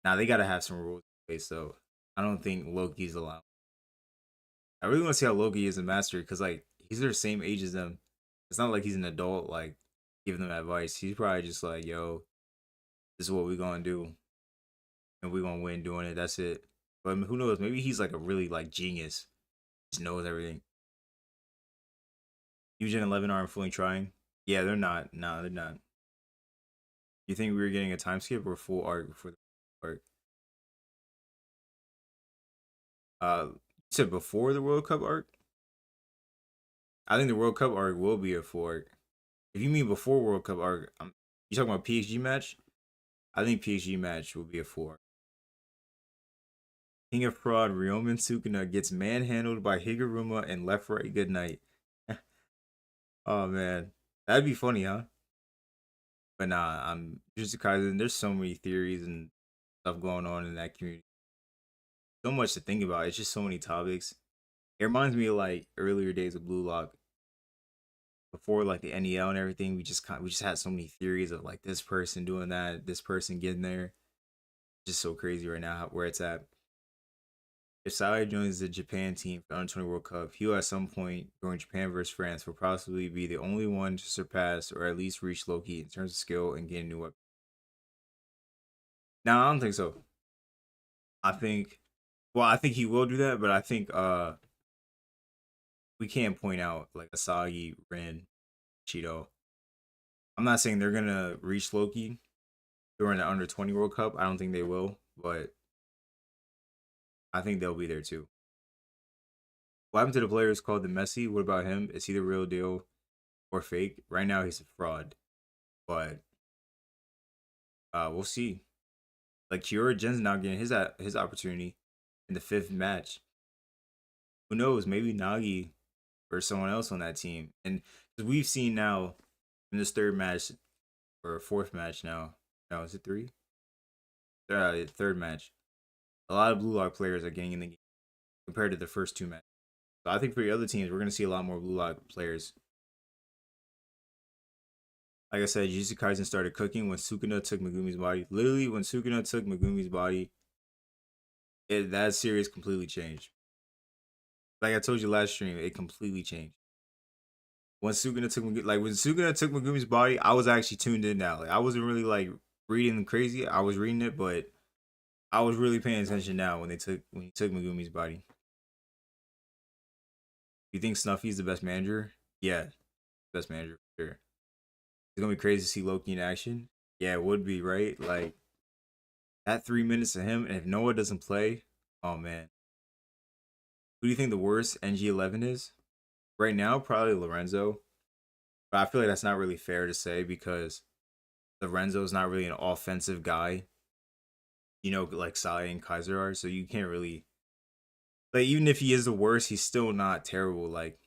Now they gotta have some rules in place though. I don't think Loki's allowed. I really want to see how Loki is a master because like he's their same age as them. It's not like he's an adult like giving them advice. He's probably just like, yo, this is what we gonna do and we gonna win doing it. That's it. But who knows? Maybe he's like a really like genius. Just knows everything. Eugene and Levin aren't fully trying. Yeah, they're not. No, they're not. You think we were getting a time skip or full arc for the arc? You said before the World Cup arc? I think the World Cup arc will be a full arc. If you mean before World Cup arc, you talking about PXG match? I think PXG match will be a full arc. King of Fraud Ryomen Sukuna gets manhandled by Higuruma and left right good night. Oh man, that'd be funny, huh? But nah, I'm Jujutsu Kaisen. There's so many theories and stuff going on in that community. So much to think about. It's just so many topics. It reminds me of like earlier days of Blue Lock before like the NEL and everything. We just had so many theories of like this person doing that, this person getting there. Just so crazy right now where it's at. If Sai joins the Japan team for the Under 20 World Cup, he will at some point during Japan versus France will possibly be the only one to surpass or at least reach Loki in terms of skill and gain new weapons. No, I don't think so. I think I think he will do that, but I think we can't point out like Isagi, Ren, Cheeto. I'm not saying they're gonna reach Loki during the Under 20 World Cup. I don't think they will, but I think they'll be there too. What happened to the players called the Messi? What about him? Is he the real deal or fake? Right now he's a fraud, but we'll see. Like Kiora Jen's now getting his opportunity in the fifth match. Who knows? Maybe Nagi or someone else on that team. And because we've seen now in this third match or fourth match now. No, is it three? Third match. A lot of Blue Lock players are getting in the game compared to the first two matches. So I think for the other teams, we're gonna see a lot more Blue Lock players. Like I said, Jujutsu Kaisen started cooking when Sukuna took Megumi's body. Literally, when Sukuna took Megumi's body, that series completely changed. Like I told you last stream, it completely changed. When Sukuna took Megumi's body, I was actually tuned in now. Like I wasn't really like reading crazy. I was reading it, but I was really paying attention now when he took Megumi's body. You think Snuffy's the best manager? Yeah, best manager for sure. It's gonna be crazy to see Loki in action. Yeah, it would be, right? Like that 3 minutes of him, and if Noah doesn't play, oh man. Who do you think the worst NG11 is? Right now, probably Lorenzo. But I feel like that's not really fair to say because Lorenzo's not really an offensive guy, like Sai and Kaiser are. So you can't really like even if he is the worst, he's still not terrible. Like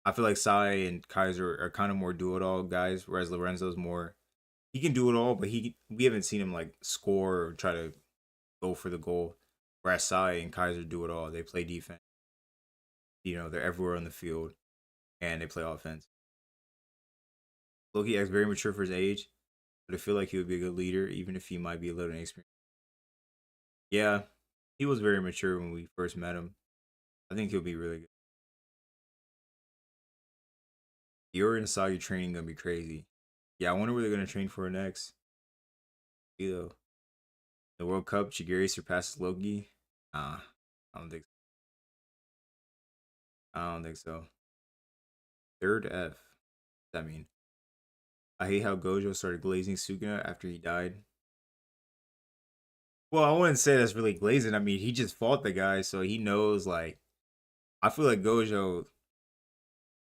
I feel like Sai and Kaiser are kind of more do it all guys, whereas Lorenzo's more he can do it all, but we haven't seen him like score or try to go for the goal. Whereas Sai and Kaiser do it all. They play defense. They're everywhere on the field and they play offense. Loki is very mature for his age, but I feel like he would be a good leader, even if he might be a little inexperienced. Yeah, he was very mature when we first met him. I think he'll be really good. Yuri and Isagi training gonna be crazy. Yeah, I wonder where they're gonna train for next. See though, the World Cup, Chigiri surpasses Loki. Nah, I don't think. I don't think so. Third F. What's that mean? I hate how Gojo started glazing Sukuna after he died. Well, I wouldn't say that's really glazing. I mean, he just fought the guy, so he knows. Like, I feel like Gojo.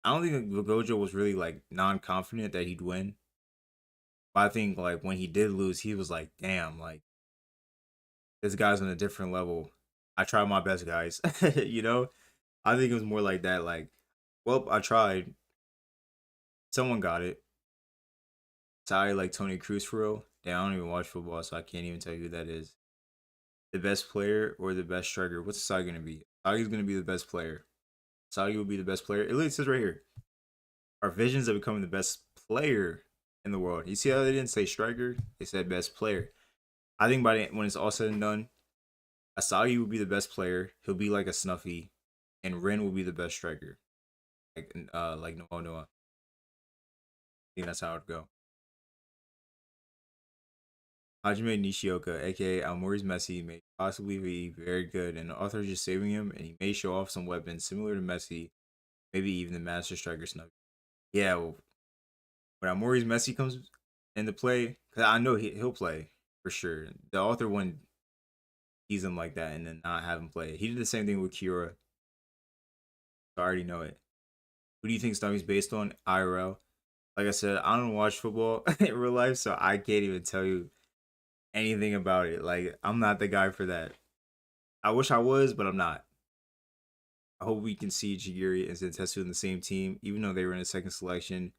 I don't think Gojo was really like non-confident that he'd win. But I think like when he did lose, he was like, "Damn, like this guy's on a different level. I tried my best, guys." you know, I think it was more like that. Like, well, I tried. Someone got it. Sorry, like Tony Cruz for real. Damn, I don't even watch football, so I can't even tell you who that is. The best player or the best striker? What's Isagi gonna be? Isagi's gonna be the best player. Isagi will be the best player. It literally says right here. Our visions of becoming the best player in the world. You see how they didn't say striker? They said best player. I think when it's all said and done, Asagi will be the best player. He'll be like a Snuffy, and Rin will be the best striker. Like Noah Noah. I think that's how it'd go. Hajime Nishioka, aka Almori's Messi, may possibly be very good, and the author is just saving him, and he may show off some weapons similar to Messi, maybe even the Master Striker Snuffy. Yeah, well, when Almori's Messi comes into play, because I know he'll play for sure. The author wouldn't tease him like that and then not have him play. He did the same thing with Kiora, so I already know it. Who do you think Snuffy's based on? IRL. Like I said, I don't watch football in real life, so I can't even tell you anything about it. Like, I'm not the guy for that. I wish I was, but I'm not. I hope we can see Jigiri and Zentetsu in the same team, even though they were in the second selection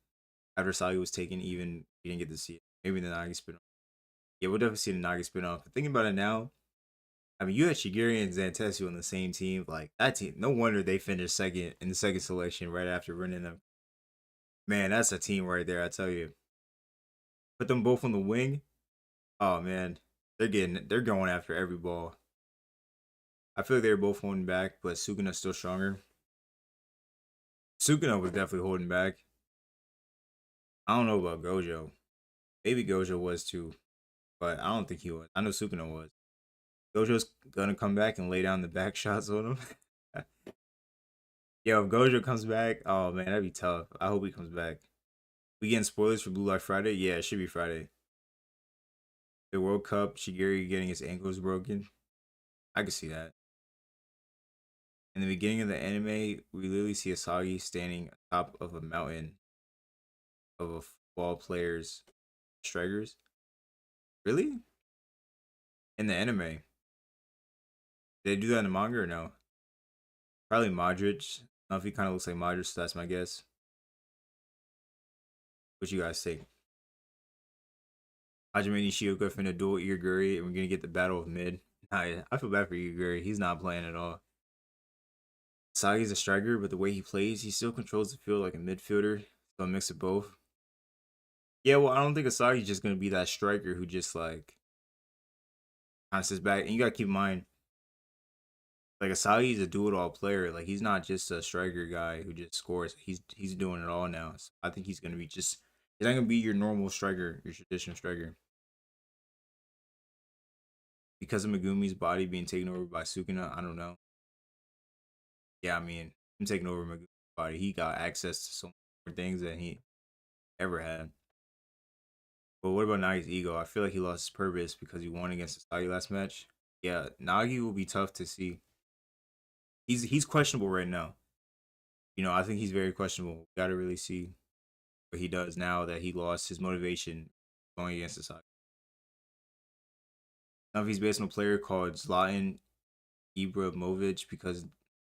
after Sagi was taken. Even we didn't get to see it. Maybe the Nagi spin off. Yeah, we'll definitely see the Nagi spin off. But thinking about it now, I mean, you had Shigiri and Zentetsu on the same team. Like that team, no wonder they finished second in the second selection right after running them. Man, that's a team right there. I tell you. Put them both on the wing. Oh man, they're going after every ball. I feel like they're both holding back, but Sukuna's still stronger. Sukuna was definitely holding back. I don't know about Gojo. Maybe Gojo was too, but I don't think he was. I know Sukuna was. Gojo's gonna come back and lay down the back shots on him. Yo, if Gojo comes back, oh man, that'd be tough. I hope he comes back. We getting spoilers for Blue Light Friday? Yeah, it should be Friday. The World Cup, Shigeri getting his ankles broken. I can see that. In the beginning of the anime, we literally see Asagi standing atop of a mountain of a football players strikers. Really? In the anime? Did they do that in the manga or no? Probably Modric. Nuffy kind of looks like Modric, so that's my guess. What you guys think? Hajime Nishioka finna duel Iriguri, and we're gonna get the battle of mid. Nah, I feel bad for Iriguri. He's not playing at all. Sagi's a striker, but the way he plays, he still controls the field like a midfielder. So a mix of both. Yeah, well, I don't think Asagi's just gonna be that striker who just like kind of sits back. And you gotta keep in mind, like Asagi's a do-it-all player. Like he's not just a striker guy who just scores. He's doing it all now. So I think he's gonna be just. He's not gonna be your normal striker, your traditional striker. Because of Megumi's body being taken over by Sukuna, I don't know. Yeah, I mean, him taking over Megumi's body, he got access to so many more things than he ever had. But what about Nagi's ego? I feel like he lost his purpose because he won against Sasagi last match. Yeah, Nagi will be tough to see. He's questionable right now. You know, I think he's very questionable. Got to really see what he does now that he lost his motivation going against Sasagi. Now, if he's based on a player called Zlatan Ibrahimovic because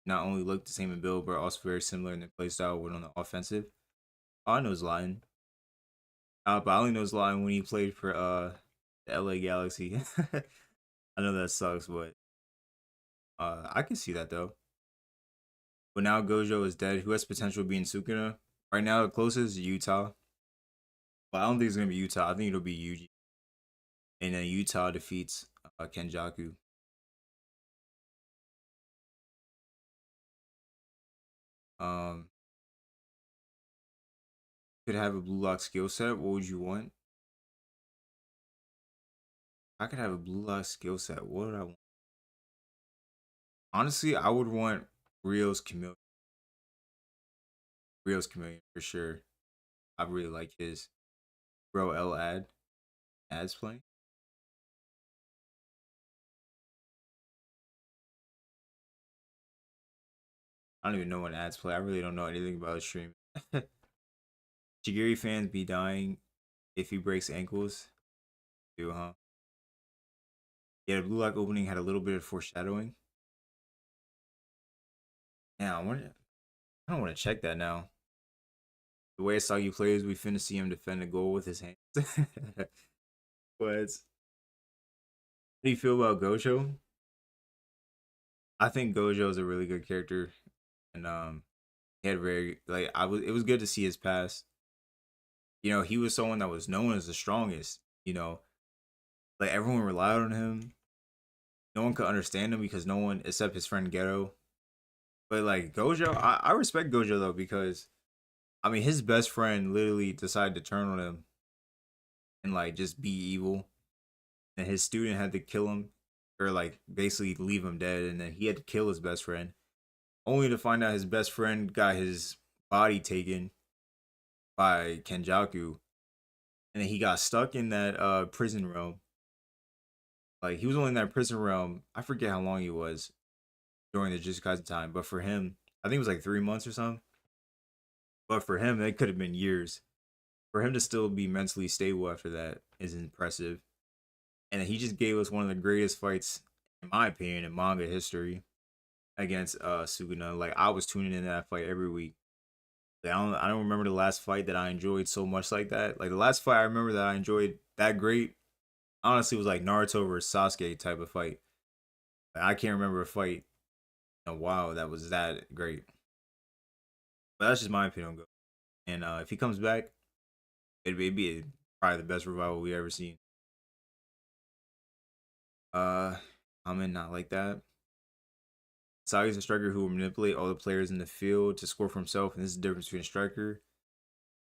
not only look the same in build but also very similar in their play style when on the offensive. Oh, I know Zlatan. But I only know Zlatan when he played for the LA Galaxy. I know that sucks, but I can see that though. But now Gojo is dead. Who has potential of being Sukuna? Right now, the closest is Utah. But I don't think it's gonna be Utah. I think it'll be Yuji. And then Utah defeats KiiNGKhyy. Um, could have a blue lock skill set. What would you want? I could have a blue lock skill set. What would I want? Honestly, I would want Rio's Chameleon. Rio's Chameleon for sure. I really like his bro L ads playing. I don't even know when ads play. I really don't know anything about his stream. Jigiri fans be dying if he breaks ankles. Do huh? Yeah, the blue lock opening had a little bit of foreshadowing. Yeah, I don't want to check that now. The way Isagi plays, we finna see him defend a goal with his hands. But how do you feel about Gojo? I think Gojo is a really good character, and he had very like I was. It was good to see his past. You know, he was someone that was known as the strongest. You know, like everyone relied on him. No one could understand him because no one except his friend Ghetto. But like Gojo, I respect Gojo though because I mean his best friend literally decided to turn on him and like just be evil, and his student had to kill him or like basically leave him dead, and then he had to kill his best friend only to find out his best friend got his body taken by Kenjaku, and then he got stuck in that prison realm. Like he was only in that prison realm. I forget how long he was during the Jujutsu Kaisen time, but for him, I think it was like 3 months or something. But for him, it could have been years. For him to still be mentally stable after that is impressive. And he just gave us one of the greatest fights, in my opinion, in manga history against Suguna. Like I was tuning in that fight every week. Like, I don't remember the last fight that I enjoyed so much like that. Like the last fight I remember that I enjoyed that great, honestly, was like Naruto versus Sasuke type of fight. Like, I can't remember a fight in a while that was that great. But that's just my opinion. And if he comes back, it'd be probably the best revival we ever seen. Uh, I'm in not like that. Sagi is a striker who will manipulate all the players in the field to score for himself, and this is the difference between a striker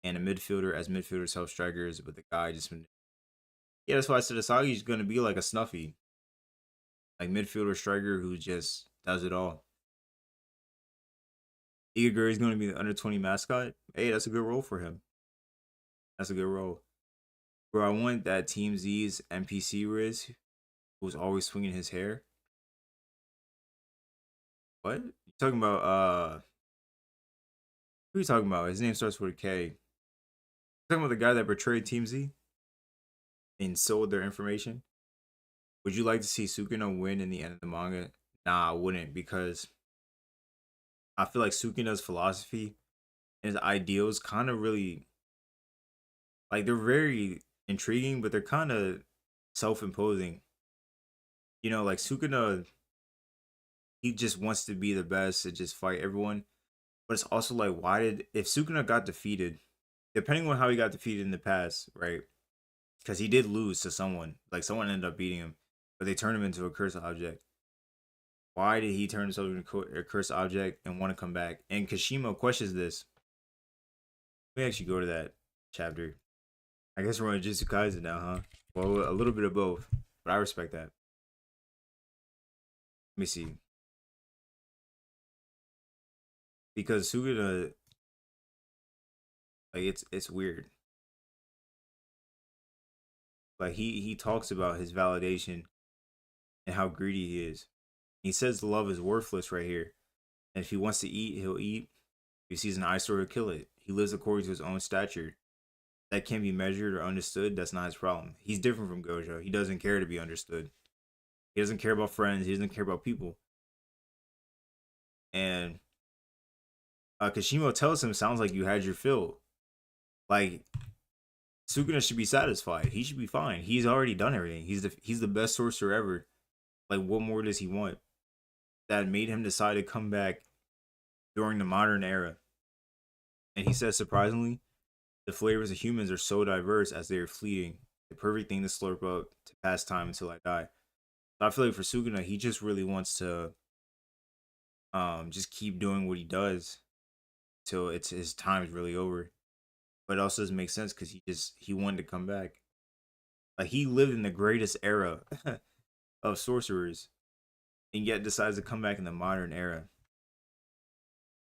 and a midfielder, as midfielders help strikers, but the guy just yeah, that's why I said Isagi is gonna be like a Snuffy, like midfielder striker who just does it all. KiiNGKhyy is gonna be the under 20 mascot. Hey, that's a good role for him. That's a good role. Bro, I want that Team Z's NPC Riz, who's always swinging his hair. What? You talking about who are you talking about? His name starts with a K. You talking about the guy that betrayed Team Z and sold their information? Would you like to see Sukino win in the end of the manga? Nah, I wouldn't because I feel like Sukino's philosophy and his ideals kind of really like they're very intriguing, but they're kind of self-imposing. You know, like Sukino, he just wants to be the best and just fight everyone. But it's also like, why did if Sukino got defeated, depending on how he got defeated in the past, right? Because he did lose to someone, like someone ended up beating him, but they turned him into a cursed object. Why did he turn himself into a cursed object and want to come back? And Kashimo questions this. Let me actually go to that chapter. I guess we're on Jujutsu Kaisen now, huh? Well, a little bit of both, but I respect that. Let me see. Because Sugata, like it's weird. Like he talks about his validation and how greedy he is. He says love is worthless right here. And if he wants to eat, he'll eat. If he sees an eyesore, he'll kill it. He lives according to his own stature. That can't be measured or understood. That's not his problem. He's different from Gojo. He doesn't care to be understood. He doesn't care about friends. He doesn't care about people. And Kashimo tells him, "Sounds like you had your fill." Like Sukuna should be satisfied. He should be fine. He's already done everything. He's the best sorcerer ever. Like what more does he want? That made him decide to come back during the modern era. And he says, surprisingly, the flavors of humans are so diverse as they are fleeting. The perfect thing to slurp up to pass time until I die. So I feel like for Sukuna, he just really wants to just keep doing what he does till it's his time is really over. But it also doesn't make sense because he wanted to come back. Like he lived in the greatest era of sorcerers, and yet decides to come back in the modern era.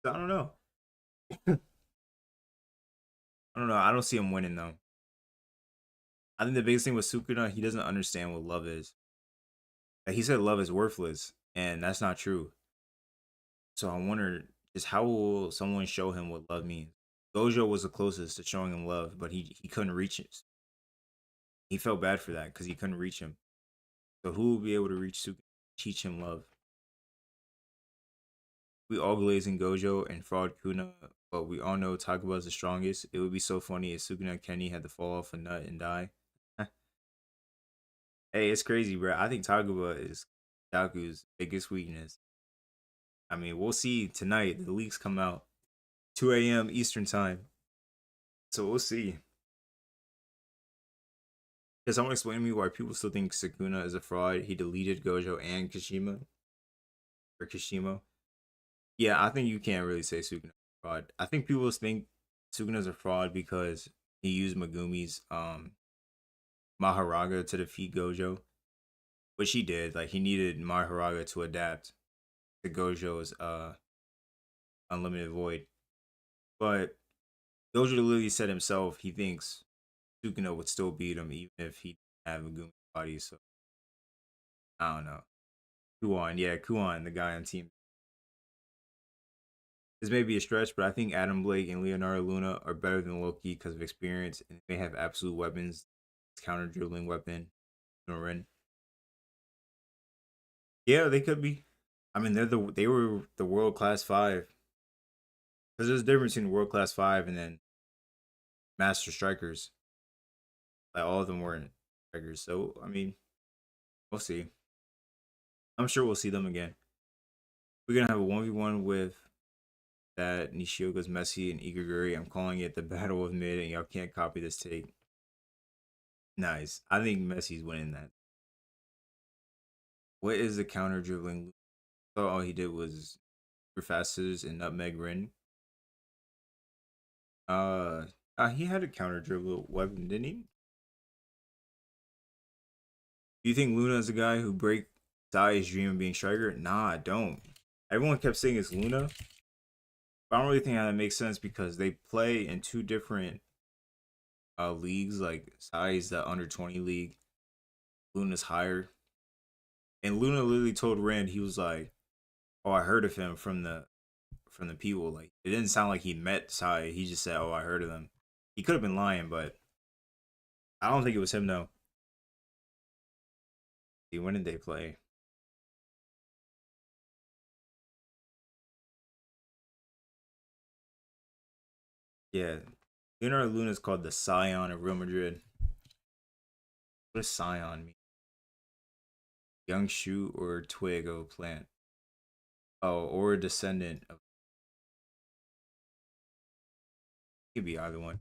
So I don't know. I don't know. I don't see him winning though. I think the biggest thing with Sukuna, he doesn't understand what love is. Like he said, love is worthless, and that's not true. So I wonder just how will someone show him what love means? Gojo was the closest to showing him love, but he couldn't reach it. He felt bad for that because he couldn't reach him. So who will be able to reach Sukuna, teach him love? We all glazing Gojo and fraud Kuna, but we all know Takuba is the strongest. It would be so funny if Sukuna Kenny had to fall off a nut and die. Hey, it's crazy, bro. I think Takuba is Daku's biggest weakness. I mean, we'll see tonight. The leaks come out 2 a.m. Eastern time, so we'll see. Can someone explain to me why people still think Sukuna is a fraud? He deleted Gojo and Kishima or Kishimo. Yeah, I think you can't really say Sukuna is a fraud. I think people think Sukuna is a fraud because he used Megumi's Maharaga to defeat Gojo, which he did. Like he needed Maharaga to adapt to Gojo's Unlimited Void. But Gojo literally said himself he thinks Sukuna would still beat him even if he didn't have Megumi's body. So I don't know. Kuon, yeah, Kuon, the guy on team. This may be a stretch, but I think Adam Blake and Leonardo Luna are better than Loki because of experience and they have absolute weapons. Counter dribbling weapon, Norin. Yeah, they could be. I mean, they were the world class five. Because there's a difference between world class five and then master strikers. Like all of them weren't strikers. So I mean, we'll see. I'm sure we'll see them again. We're gonna have a 1v1 with that Nishioka's Messi and Igaguri. I'm calling it the Battle of Mid, and y'all can't copy this take. Nice. I think Messi's winning that. What is the counter dribbling? So all he did was Fasters and Nutmeg Rin. Uh, he had a counter dribble weapon, didn't he? Do you think Luna is the guy who break Sai's dream of being striker? Nah, I don't. Everyone kept saying it's Luna. But I don't really think that makes sense because they play in two different leagues. Like Sai's the under 20 league, Luna's higher. And Luna literally told Rand he was like, "Oh, I heard of him from the people." Like it didn't sound like he met Sai. He just said, "Oh, I heard of them." He could have been lying, but I don't think it was him. No. See, when did they play? Yeah, Leonardo Luna is called the Scion of Real Madrid. What does Scion mean? Young shoot or twig of a plant? Oh, or a descendant of. It could be either one.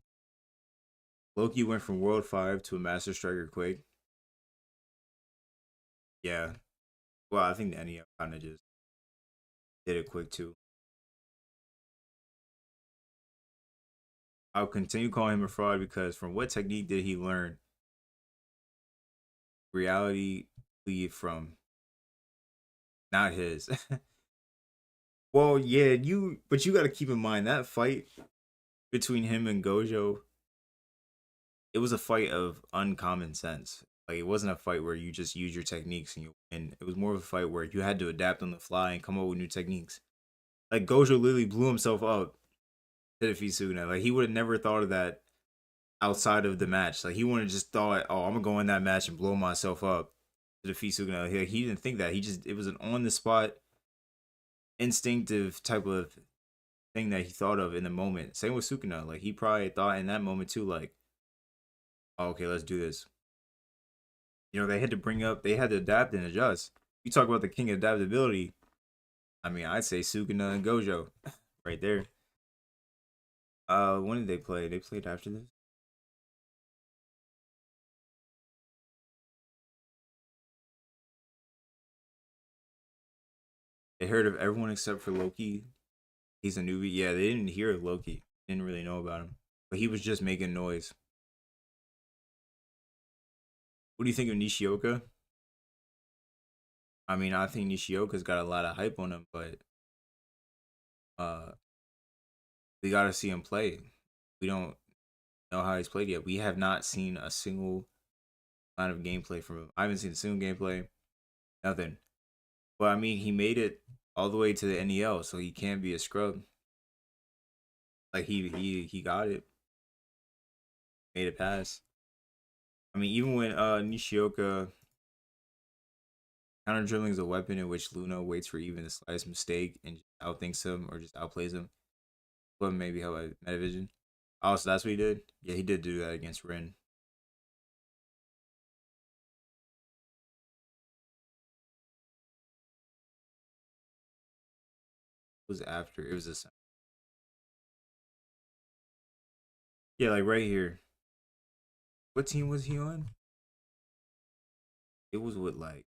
Loki went from World 5 to a Master Striker quick. Yeah. Well, I think the NEO kind of just did it quick too. I'll continue calling him a fraud because from what technique did he learn reality lead from? Not his. Well, yeah, but you got to keep in mind that fight between him and Gojo, it was a fight of uncommon sense. Like it wasn't a fight where you just use your techniques and you win. It was more of a fight where you had to adapt on the fly and come up with new techniques. Like Gojo literally blew himself up to defeat Suguna. Like he would have never thought of that outside of the match. Like he would have just thought, "Oh, I'm gonna go in that match and blow myself up to defeat Suguna." He didn't think that. He just it was an on the spot, instinctive type of thing that he thought of in the moment. Same with Sukuna. Like he probably thought in that moment too, like, oh, "Okay, let's do this." They had to they had to adapt and adjust. You talk about the king of adaptability. I mean, I'd say Sukuna and Gojo, right there. When did they play? They played after this. They heard of everyone except for Loki. He's a newbie. Yeah, they didn't hear of Loki. Didn't really know about him, but he was just making noise. What do you think of Nishioka? I mean, I think Nishioka's got a lot of hype on him, but uh, we got to see him play. We don't know how he's played yet. We have not seen a single amount of gameplay from him. I haven't seen a single gameplay, nothing. But I mean, he made it all the way to the NEL, so he can't be a scrub. Like he got it, made it pass. I mean, even when Nishioka counter dribbling is a weapon in which Luna waits for even the slightest mistake and just outthinks him or just outplays him. But maybe how I Metavision. Oh, so that's what he did? Yeah, he did do that against Rin. It was after. It was a yeah, like right here. What team was he on? It was with like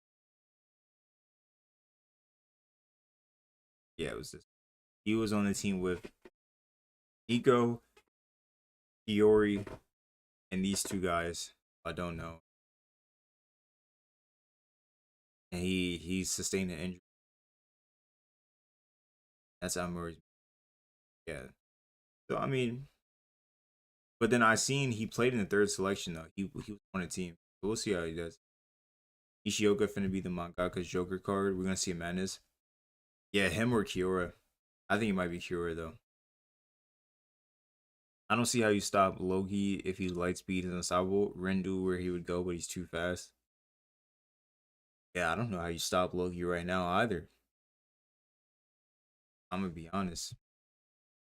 yeah, it was this. He was on the team with Nico, Iori, and these two guys. I don't know. And he sustained an injury. That's how Murray's yeah. So I mean, but then I seen he played in the third selection though. He was on a team. So we'll see how he does. Ishioka finna be the Mangaka's Joker card. We're gonna see a madness. Yeah, him or Kiora. I think it might be Kiora though. I don't see how you stop Loki if he's light speed and unstoppable. Rendu where he would go, but he's too fast. Yeah, I don't know how you stop Loki right now either. I'm gonna be honest.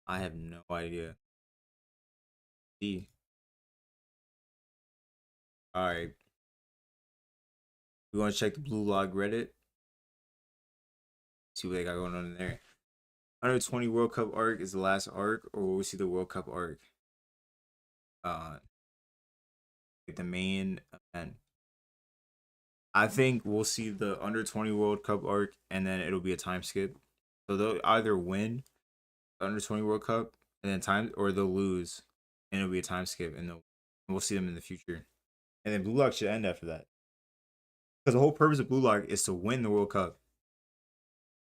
I have no idea. See. Alright. We wanna check the blue log Reddit. See what they got going on in there. Under 20 World Cup arc is the last arc, or will we see the World Cup arc? Like the main event. I think we'll see the under 20 World Cup arc and then it'll be a time skip. So they'll either win the under 20 World Cup and then time or they'll lose and it'll be a time skip and we'll see them in the future. And then Blue Lock should end after that. Because the whole purpose of Blue Lock is to win the World Cup.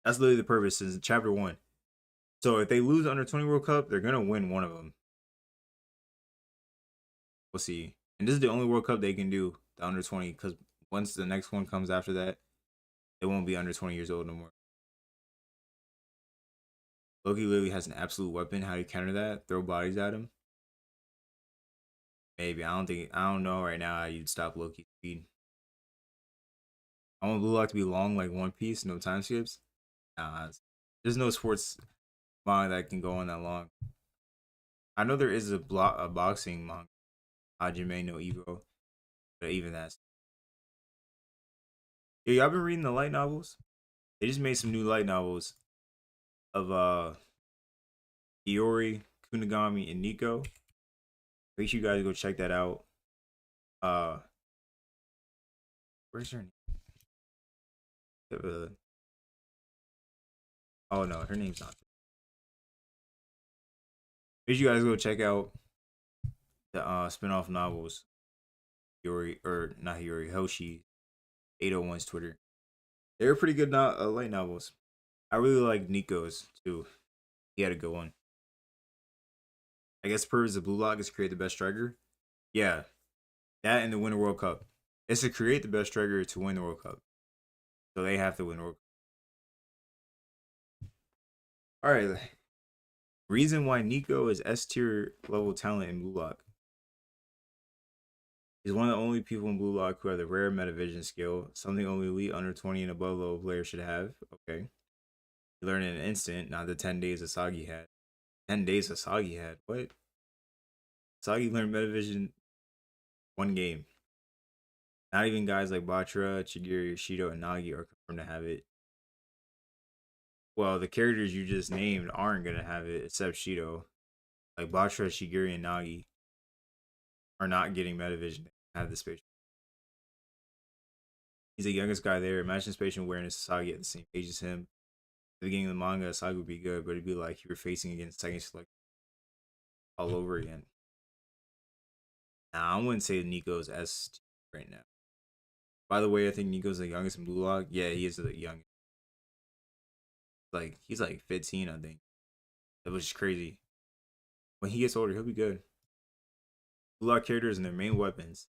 That's literally the purpose since chapter 1. So if they lose the under 20 World Cup, they're gonna win one of them. We'll see. And this is the only World Cup they can do, the under 20, because once the next one comes after that, it won't be under 20 years old no more. Loki literally has an absolute weapon. How do you counter that? Throw bodies at him? Maybe. I don't know right now how you'd stop Loki's speed. I want Blue Lock to be long like One Piece, no time skips. Nah, there's no sports manga that can go on that long. I know there is a boxing manga, Hajime no Ippo, but even that's yeah. Y'all been reading the light novels? They just made some new light novels of Iori, Kunigami, and Nico. Make sure you guys go check that out. Uh, where's her name? Oh no, her name's not. Make sure you guys go check out the spin-off novels. Yuri or not Yuri Hoshi 801's Twitter. They're pretty good light novels. I really like Nico's too. He had a good one. I guess the purpose of Blue Lock is to create the best striker. Yeah, that and the Winter World Cup. It's to create the best striker to win the World Cup. So they have to win the World Cup. All right. Reason why Nico is S tier level talent in Blue Lock. He's one of the only people in Blue Lock who have the rare metavision skill, something only elite under 20 and above level players should have. Okay. You learn in an instant, not the 10 days Isagi had. 10 days Isagi had. What? Isagi learned metavision one game. Not even guys like Batra, Chigiri, Shido, and Nagi are confirmed to have it. Well, the characters you just named aren't going to have it except Shido. Like Batra, Shigiri, and Nagi are not getting metavision. They have the spatial. He's the youngest guy there. Imagine spatial awareness Isagi at the same age as him. At the beginning of the manga, Isagi would be good, but it'd be like you were facing against second select all over again. Nah, I wouldn't say Nico's S right now. By the way, I think Nico's the youngest in Blue Lock. Yeah, he is the youngest. Like he's like 15, I think. That was just crazy. When he gets older, he'll be good. Blue Lock characters and their main weapons.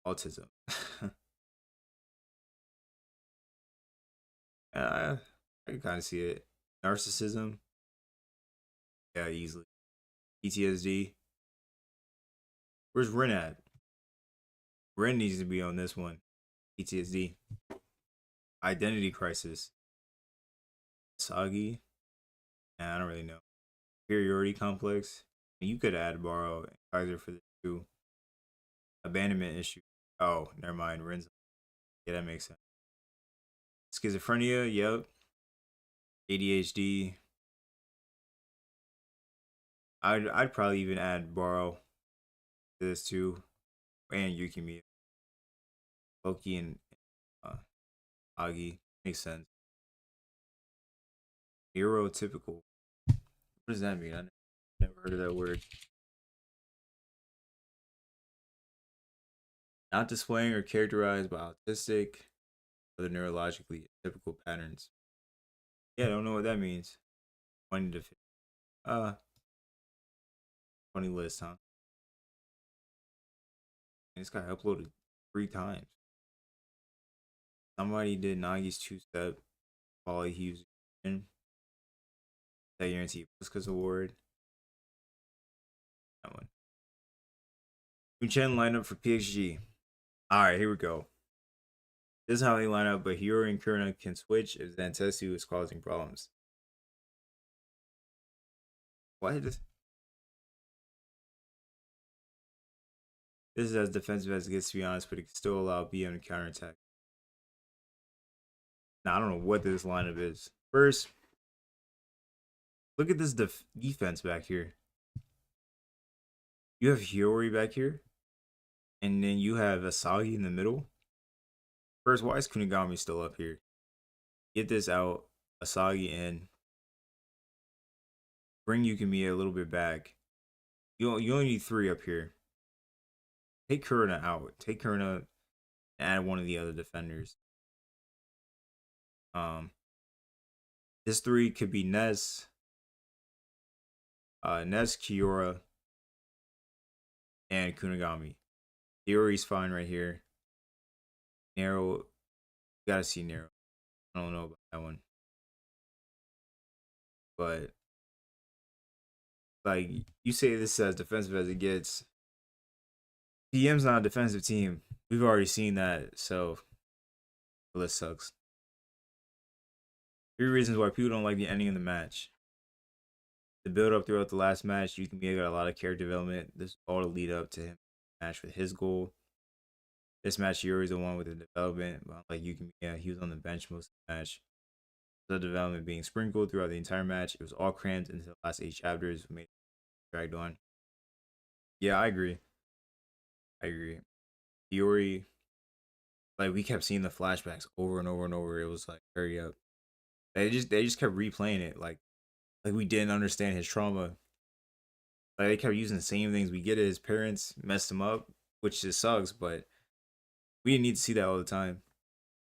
Autism. I can kind of see it. Narcissism. Yeah, easily. PTSD. Where's Ren at? Ren needs to be on this one. PTSD. Identity crisis. Isagi. Nah, I don't really know. Superiority complex. You could add Borrow and Kaiser for this too. Abandonment issue. Oh, never mind. Ren's. Yeah, that makes sense. Schizophrenia. Yep. ADHD. I'd probably even add Borrow to this too, and Yukimi, Loki, and uh, Agi. Makes sense. Neurotypical. What does that mean? I never heard of that word. Not displaying or characterized by autistic or neurologically typical patterns. Yeah, I don't know what that means. 20 to 50. 20 list, huh? And this guy uploaded 3 times. Somebody did Nagi's 2-step while he was in that guarantee Puskas award. That one. Chen lineup for PXG. Alright, here we go. This is how they line up, but Hiyori and Kurina can switch if Zantetsu is causing problems. What? This is as defensive as it gets, to be honest, but it can still allow BM to counterattack. Now, I don't know what this lineup is. First, look at this defense back here. You have Hiyori back here, and then you have Isagi in the middle. First, why is Kunigami still up here? Get this out. Isagi in. Bring Yukimi a little bit back. You only need 3 up here. Take Kurina out. Take Kurina and add one of the other defenders. This 3 could be Ness, Kiora, and Kunigami. Hiyori's fine right here. Nero, you gotta see Nero. I don't know about that one, but like you say, this is as defensive as it gets. PM's not a defensive team. We've already seen that, so the list sucks. 3 reasons why people don't like the ending of the match. The build up throughout the last match, you can got a lot of character development. This all to lead up to him match with his goal. This match, Yuri's the one with the development, but like he was on the bench most of the match. The development being sprinkled throughout the entire match. It was all crammed into the last 8 chapters, made it dragged on. Yeah, I agree. Yuri, like we kept seeing the flashbacks over and over and over. It was like, hurry up. They just kept replaying it like we didn't understand his trauma. Like they kept using the same things. We get it. His parents messed him up, which just sucks. But we didn't need to see that all the time.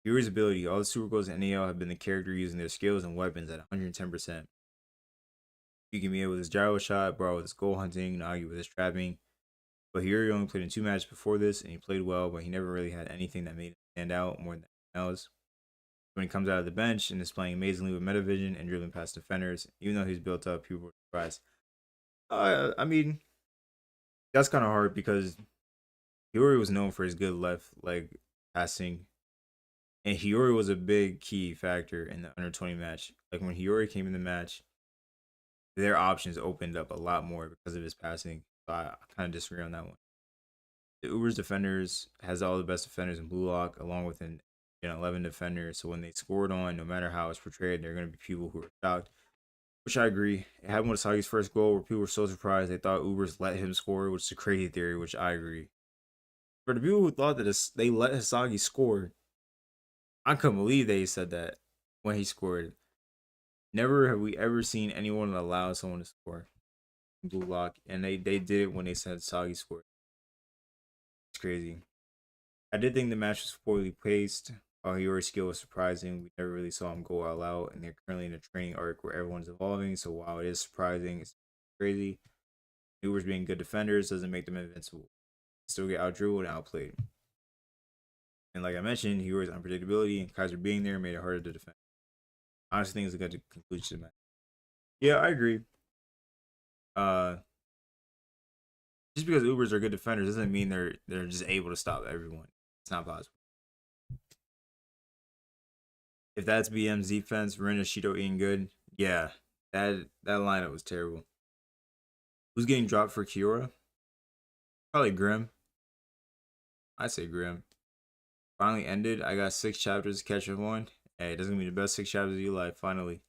Yuri's ability. All the super goals in NAL have been the character using their skills and weapons at 110%. Yukimiya with his gyro shot, Bro with his goal hunting, Nagi with his trapping. But Yuri only played in 2 matches before this, and he played well, but he never really had anything that made him stand out more than anything else. When he comes out of the bench and is playing amazingly with Metavision and dribbling past defenders, even though he's built up, people were surprised. I mean, that's kind of hard because Hiyori was known for his good left leg passing, and Hiyori was a big key factor in the under 20 match. Like when Hiyori came in the match, their options opened up a lot more because of his passing. So I kind of disagree on that one. The Uber's defenders has all the best defenders in Blue Lock, along with an 11 defenders. So when they scored on, no matter how it's portrayed, there are going to be people who are shocked. Which I agree. It happened with Sagi's first goal where people were so surprised they thought Ubers let him score, which is a crazy theory, which I agree. For the people who thought that they let Hisagi score, I couldn't believe they said that when he scored. Never have we ever seen anyone allow someone to score in Blue Lock, and they did it when they said Sagi scored. It's crazy. I did think the match was poorly paced. While Hiyori's skill was surprising, we never really saw him go all out, and they're currently in a training arc where everyone's evolving. So while it is surprising, it's crazy. Ubers being good defenders doesn't make them invincible. Still get outdrilled and outplayed. And like I mentioned, Hiyori's unpredictability and Kaiser being there made it harder to defend. I honestly think it's a good conclusion to the match. Yeah, I agree. Uh, just because Ubers are good defenders doesn't mean they're just able to stop everyone. It's not possible. If that's BM's defense, Ren and Shido eating good, yeah, that lineup was terrible. Who's getting dropped for Kiora? Probably Grim. I'd say Grim. Finally ended. I got 6 chapters to catch up on. Hey, it doesn't be the best 6 chapters of your life. Finally,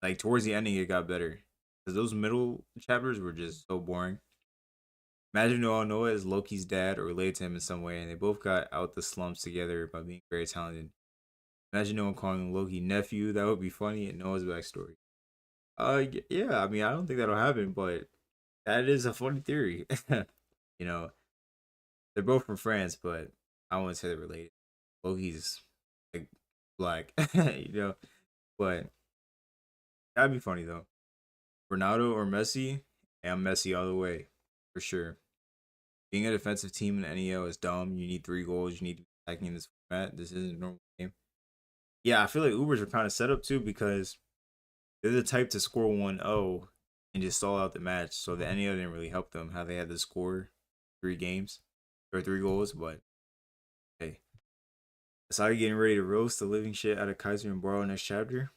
like towards the ending, it got better because those middle chapters were just so boring. Imagine no Noah is Loki's dad or related to him in some way, and they both got out the slumps together by being very talented. Imagine no one calling Loki nephew. That would be funny. And Noah's backstory. Yeah. I mean, I don't think that'll happen, but that is a funny theory. you know, they're both from France, but I wouldn't say they're related. Loki's like black, but that'd be funny though. Ronaldo or Messi? Yeah, I'm Messi all the way for sure. Being a defensive team in NEL is dumb. You need 3 goals. You need to be attacking in this format. This isn't a normal game. Yeah, I feel like Ubers are kind of set up too because they're the type to score 1-0 and just stall out the match. So the NEL didn't really help them how they had to score 3 games or 3 goals. But hey, Isagi getting ready to roast the living shit out of Kaiser and Baro next chapter.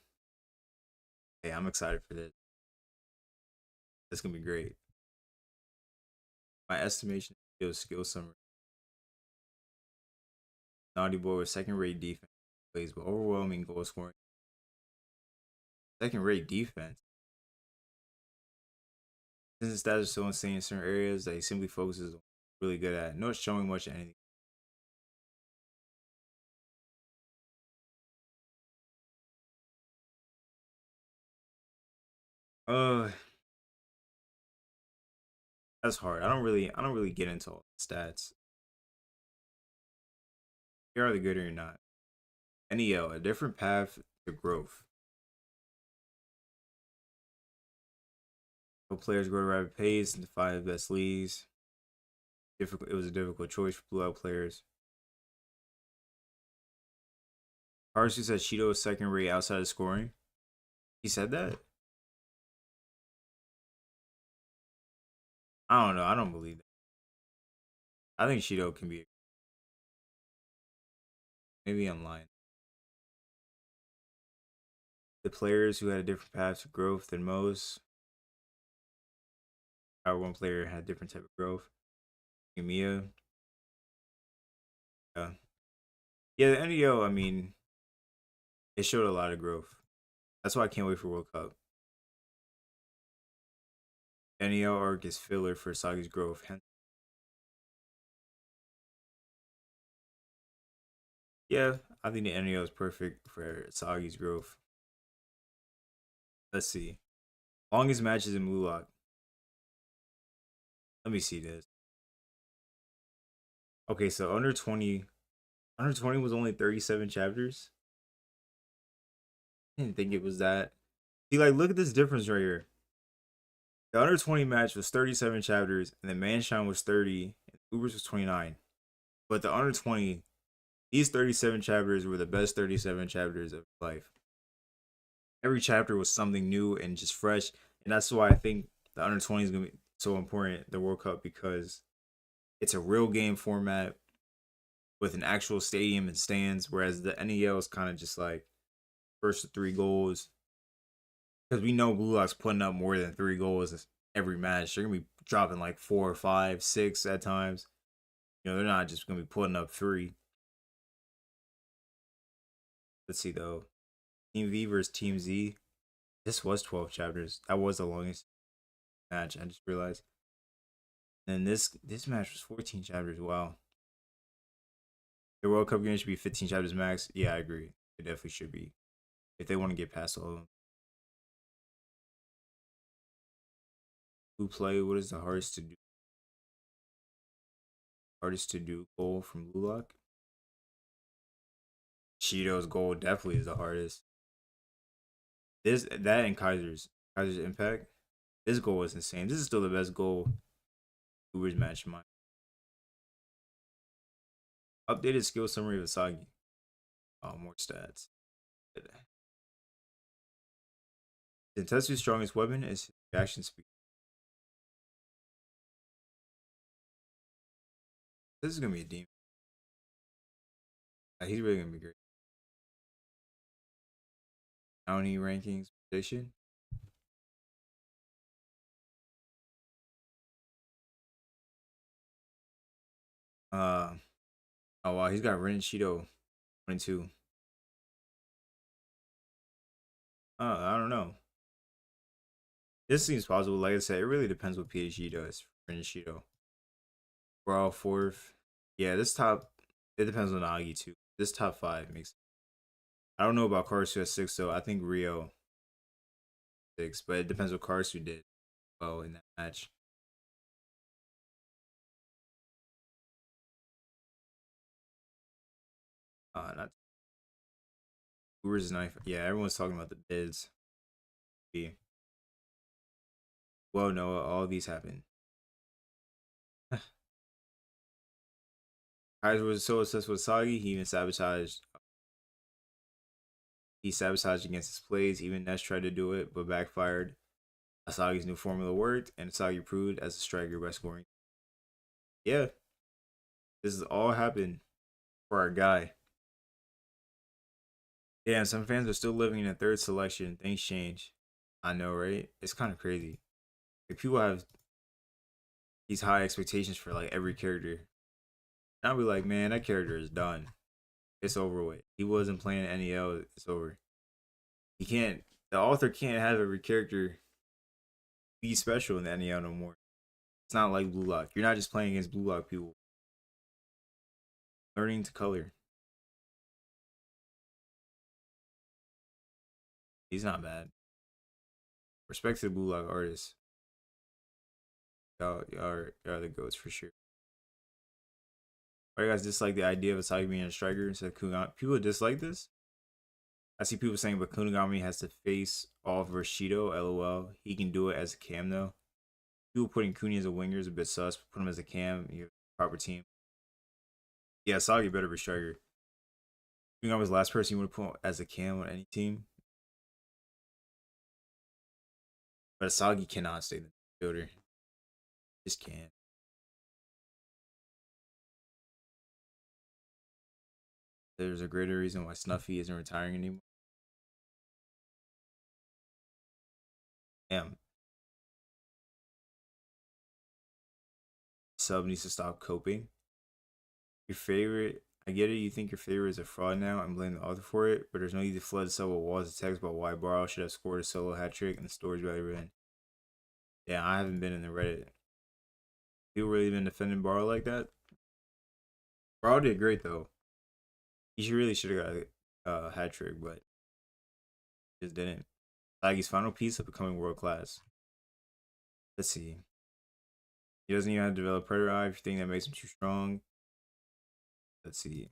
Hey, I'm excited for this. That's gonna be great. My estimation is skill summary. Naughty Boy with second-rate defense plays with overwhelming goal scoring. Second-rate defense. Since his stats are so insane in certain areas that he simply focuses on really good at, not showing much of anything. Uh, that's hard. I don't really get into all the stats. You're either good or you're not. NEL, a different path to growth. Pro players grow at a rapid pace and define the best leagues. Difficult. It was a difficult choice for blue out players. Harusu said Shido is second rate outside of scoring. He said that? I don't know. I don't believe that. I think Shido can be. Maybe I'm lying. The players who had a different path to growth than most. Our one player had a different type of growth. Mia. Yeah. Yeah, the NEO, I mean, it showed a lot of growth. That's why I can't wait for World Cup. NEO arc is filler for Sagi's growth. Yeah, I think the NEO is perfect for Sagi's growth. Let's see. Longest matches in Blue Lock. Let me see this. Okay, so under 20 was only 37 chapters. I didn't think it was that. See, like, look at this difference right here. The under 20 match was 37 chapters, and the Manshine was 30, and Ubers was 29. But the under 20, these 37 chapters were the best 37 chapters of life. Every chapter was something new and just fresh, and that's why I think the under 20 is gonna be so important, the World Cup, because it's a real game format with an actual stadium and stands, whereas the NEL is kind of just like first 3 goals. Because we know Blue Lock's putting up more than 3 goals every match. They're gonna be dropping like 4 or 5, 6 at times. They're not just gonna be putting up 3. Let's see though. Team V versus Team Z. This was 12 chapters. That was the longest match. I just realized. And this match was 14 chapters. Wow. The World Cup game should be 15 chapters max. Yeah, I agree. It definitely should be. If they want to get past all of them. Who play? What is the hardest to do? hardest to do goal from Blue Lock? Shido's goal definitely is the hardest. This that and Kaiser's impact. This goal was insane. This is still the best goal Uber's match in my updated skill summary of Isagi. More stats. Tetsu's strongest weapon is reaction speed. This is gonna be a demon. He's really gonna be great. County rankings position. Uh oh wow, he's got Ren Shido 22. I don't know. This seems possible. Like I said, it really depends what PhD does for Ren Shido. We're all fourth. Yeah, this top it depends on Agi too. This top five makes I don't know about Karsu at six though. I think Rio six, but it depends what Karsu did well in that match. Not Uber's knife. Yeah, everyone's talking about the bids. Yeah. Well, no, all these happen. Kaiser was so obsessed with Sagi, he even sabotaged. He sabotaged against his plays. Even Ness tried to do it, but backfired. Asagi's new formula worked, and Asagi proved as a striker by scoring. Yeah, this has all happened for our guy. Yeah, and some fans are still living in a third selection. Things change. I know, right? It's kind of crazy. Like, people have these high expectations for like every character. And I'll be like, man, that character is done. It's over with. He wasn't playing NEL. It's over. He can't. The author can't have every character be special in the NEL no more. It's not like Blue Lock. You're not just playing against Blue Lock people. Learning to color. He's not bad. Respect to the Blue Lock artists. Y'all are the goats for sure. Why you guys dislike the idea of Asagi being a striker instead of Kunigami? People dislike this? I see people saying, but Kunigami has to face off Rashido. LOL. He can do it as a cam though. People putting Kuni as a winger is a bit sus. Put him as a cam. You have a proper team. Yeah, Asagi better be striker. Kunigami was the last person you would put as a cam on any team. But Asagi cannot stay the fielder. Just can't. There's a greater reason why Snuffy isn't retiring anymore. Damn. Sub needs to stop coping. Your favorite, I get it, you think your favorite is a fraud now and blame the author for it, but there's no need to flood the sub with walls of text about why Barrow should have scored a solo hat trick and the stories about it. Yeah, I haven't been in the Reddit. People really been defending Barrow like that? Barrow did great though. He really should have got a hat trick, but just didn't. Agi's final piece of becoming world class. Let's see. He doesn't even have to develop Predator Eye, everything that makes him too strong. Let's see.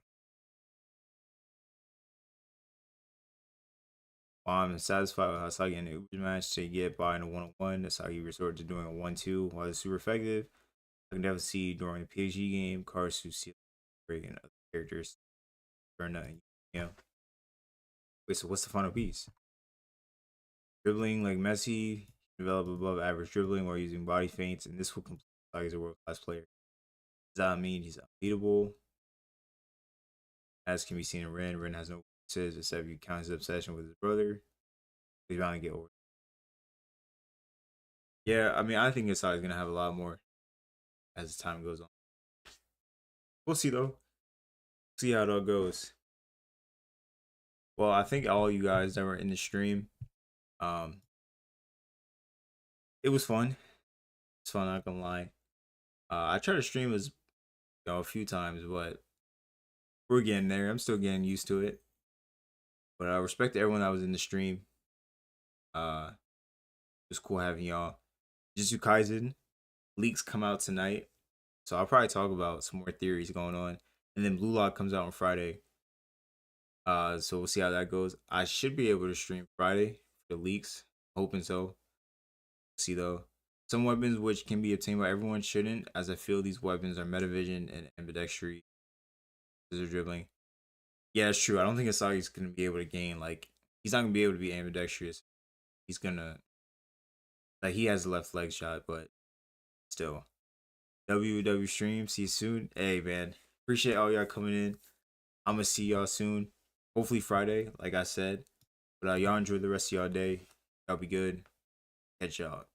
While I'm satisfied with Asagi in the Uber match to get by in a 1-on-1, Asagi resorted to doing a 1-2 while it's super effective. I can definitely see during the PhD game, Karsu see breaking other characters or nothing. You know. Wait, so what's the final piece? Dribbling like Messi, develop above average dribbling while using body feints, and this will complete Asagi as a world class player. Does that mean he's unbeatable? As can be seen in Ren, Ren has no weaknesses except if you count his obsession with his brother. He's bound to get over. Yeah, I mean, I think Asagi's gonna have a lot more as time goes on. We'll see though. See how it all goes. Well, I think all you guys that were in the stream, um, it was fun. It's fun, not gonna lie. I tried to stream as a few times, but we're getting there. I'm still getting used to it. But I respect everyone that was in the stream. It was cool having y'all. Jujutsu Kaisen leaks come out tonight. So I'll probably talk about some more theories going on. And then Blue Lock comes out on Friday. So we'll see how that goes. I should be able to stream Friday for the leaks. Hoping so. See though. Some weapons which can be obtained by everyone shouldn't, as I feel these weapons are metavision and ambidextry. Scissor dribbling. Yeah, it's true. I don't think Isagi's gonna be able to gain like he's not gonna be able to be ambidextrous. He's gonna like he has a left leg shot, but still. WW stream. See you soon. Hey man, appreciate all y'all coming in. I'm gonna see y'all soon. Hopefully Friday, like I said. But y'all enjoy the rest of y'all day. Y'all be good. Catch y'all.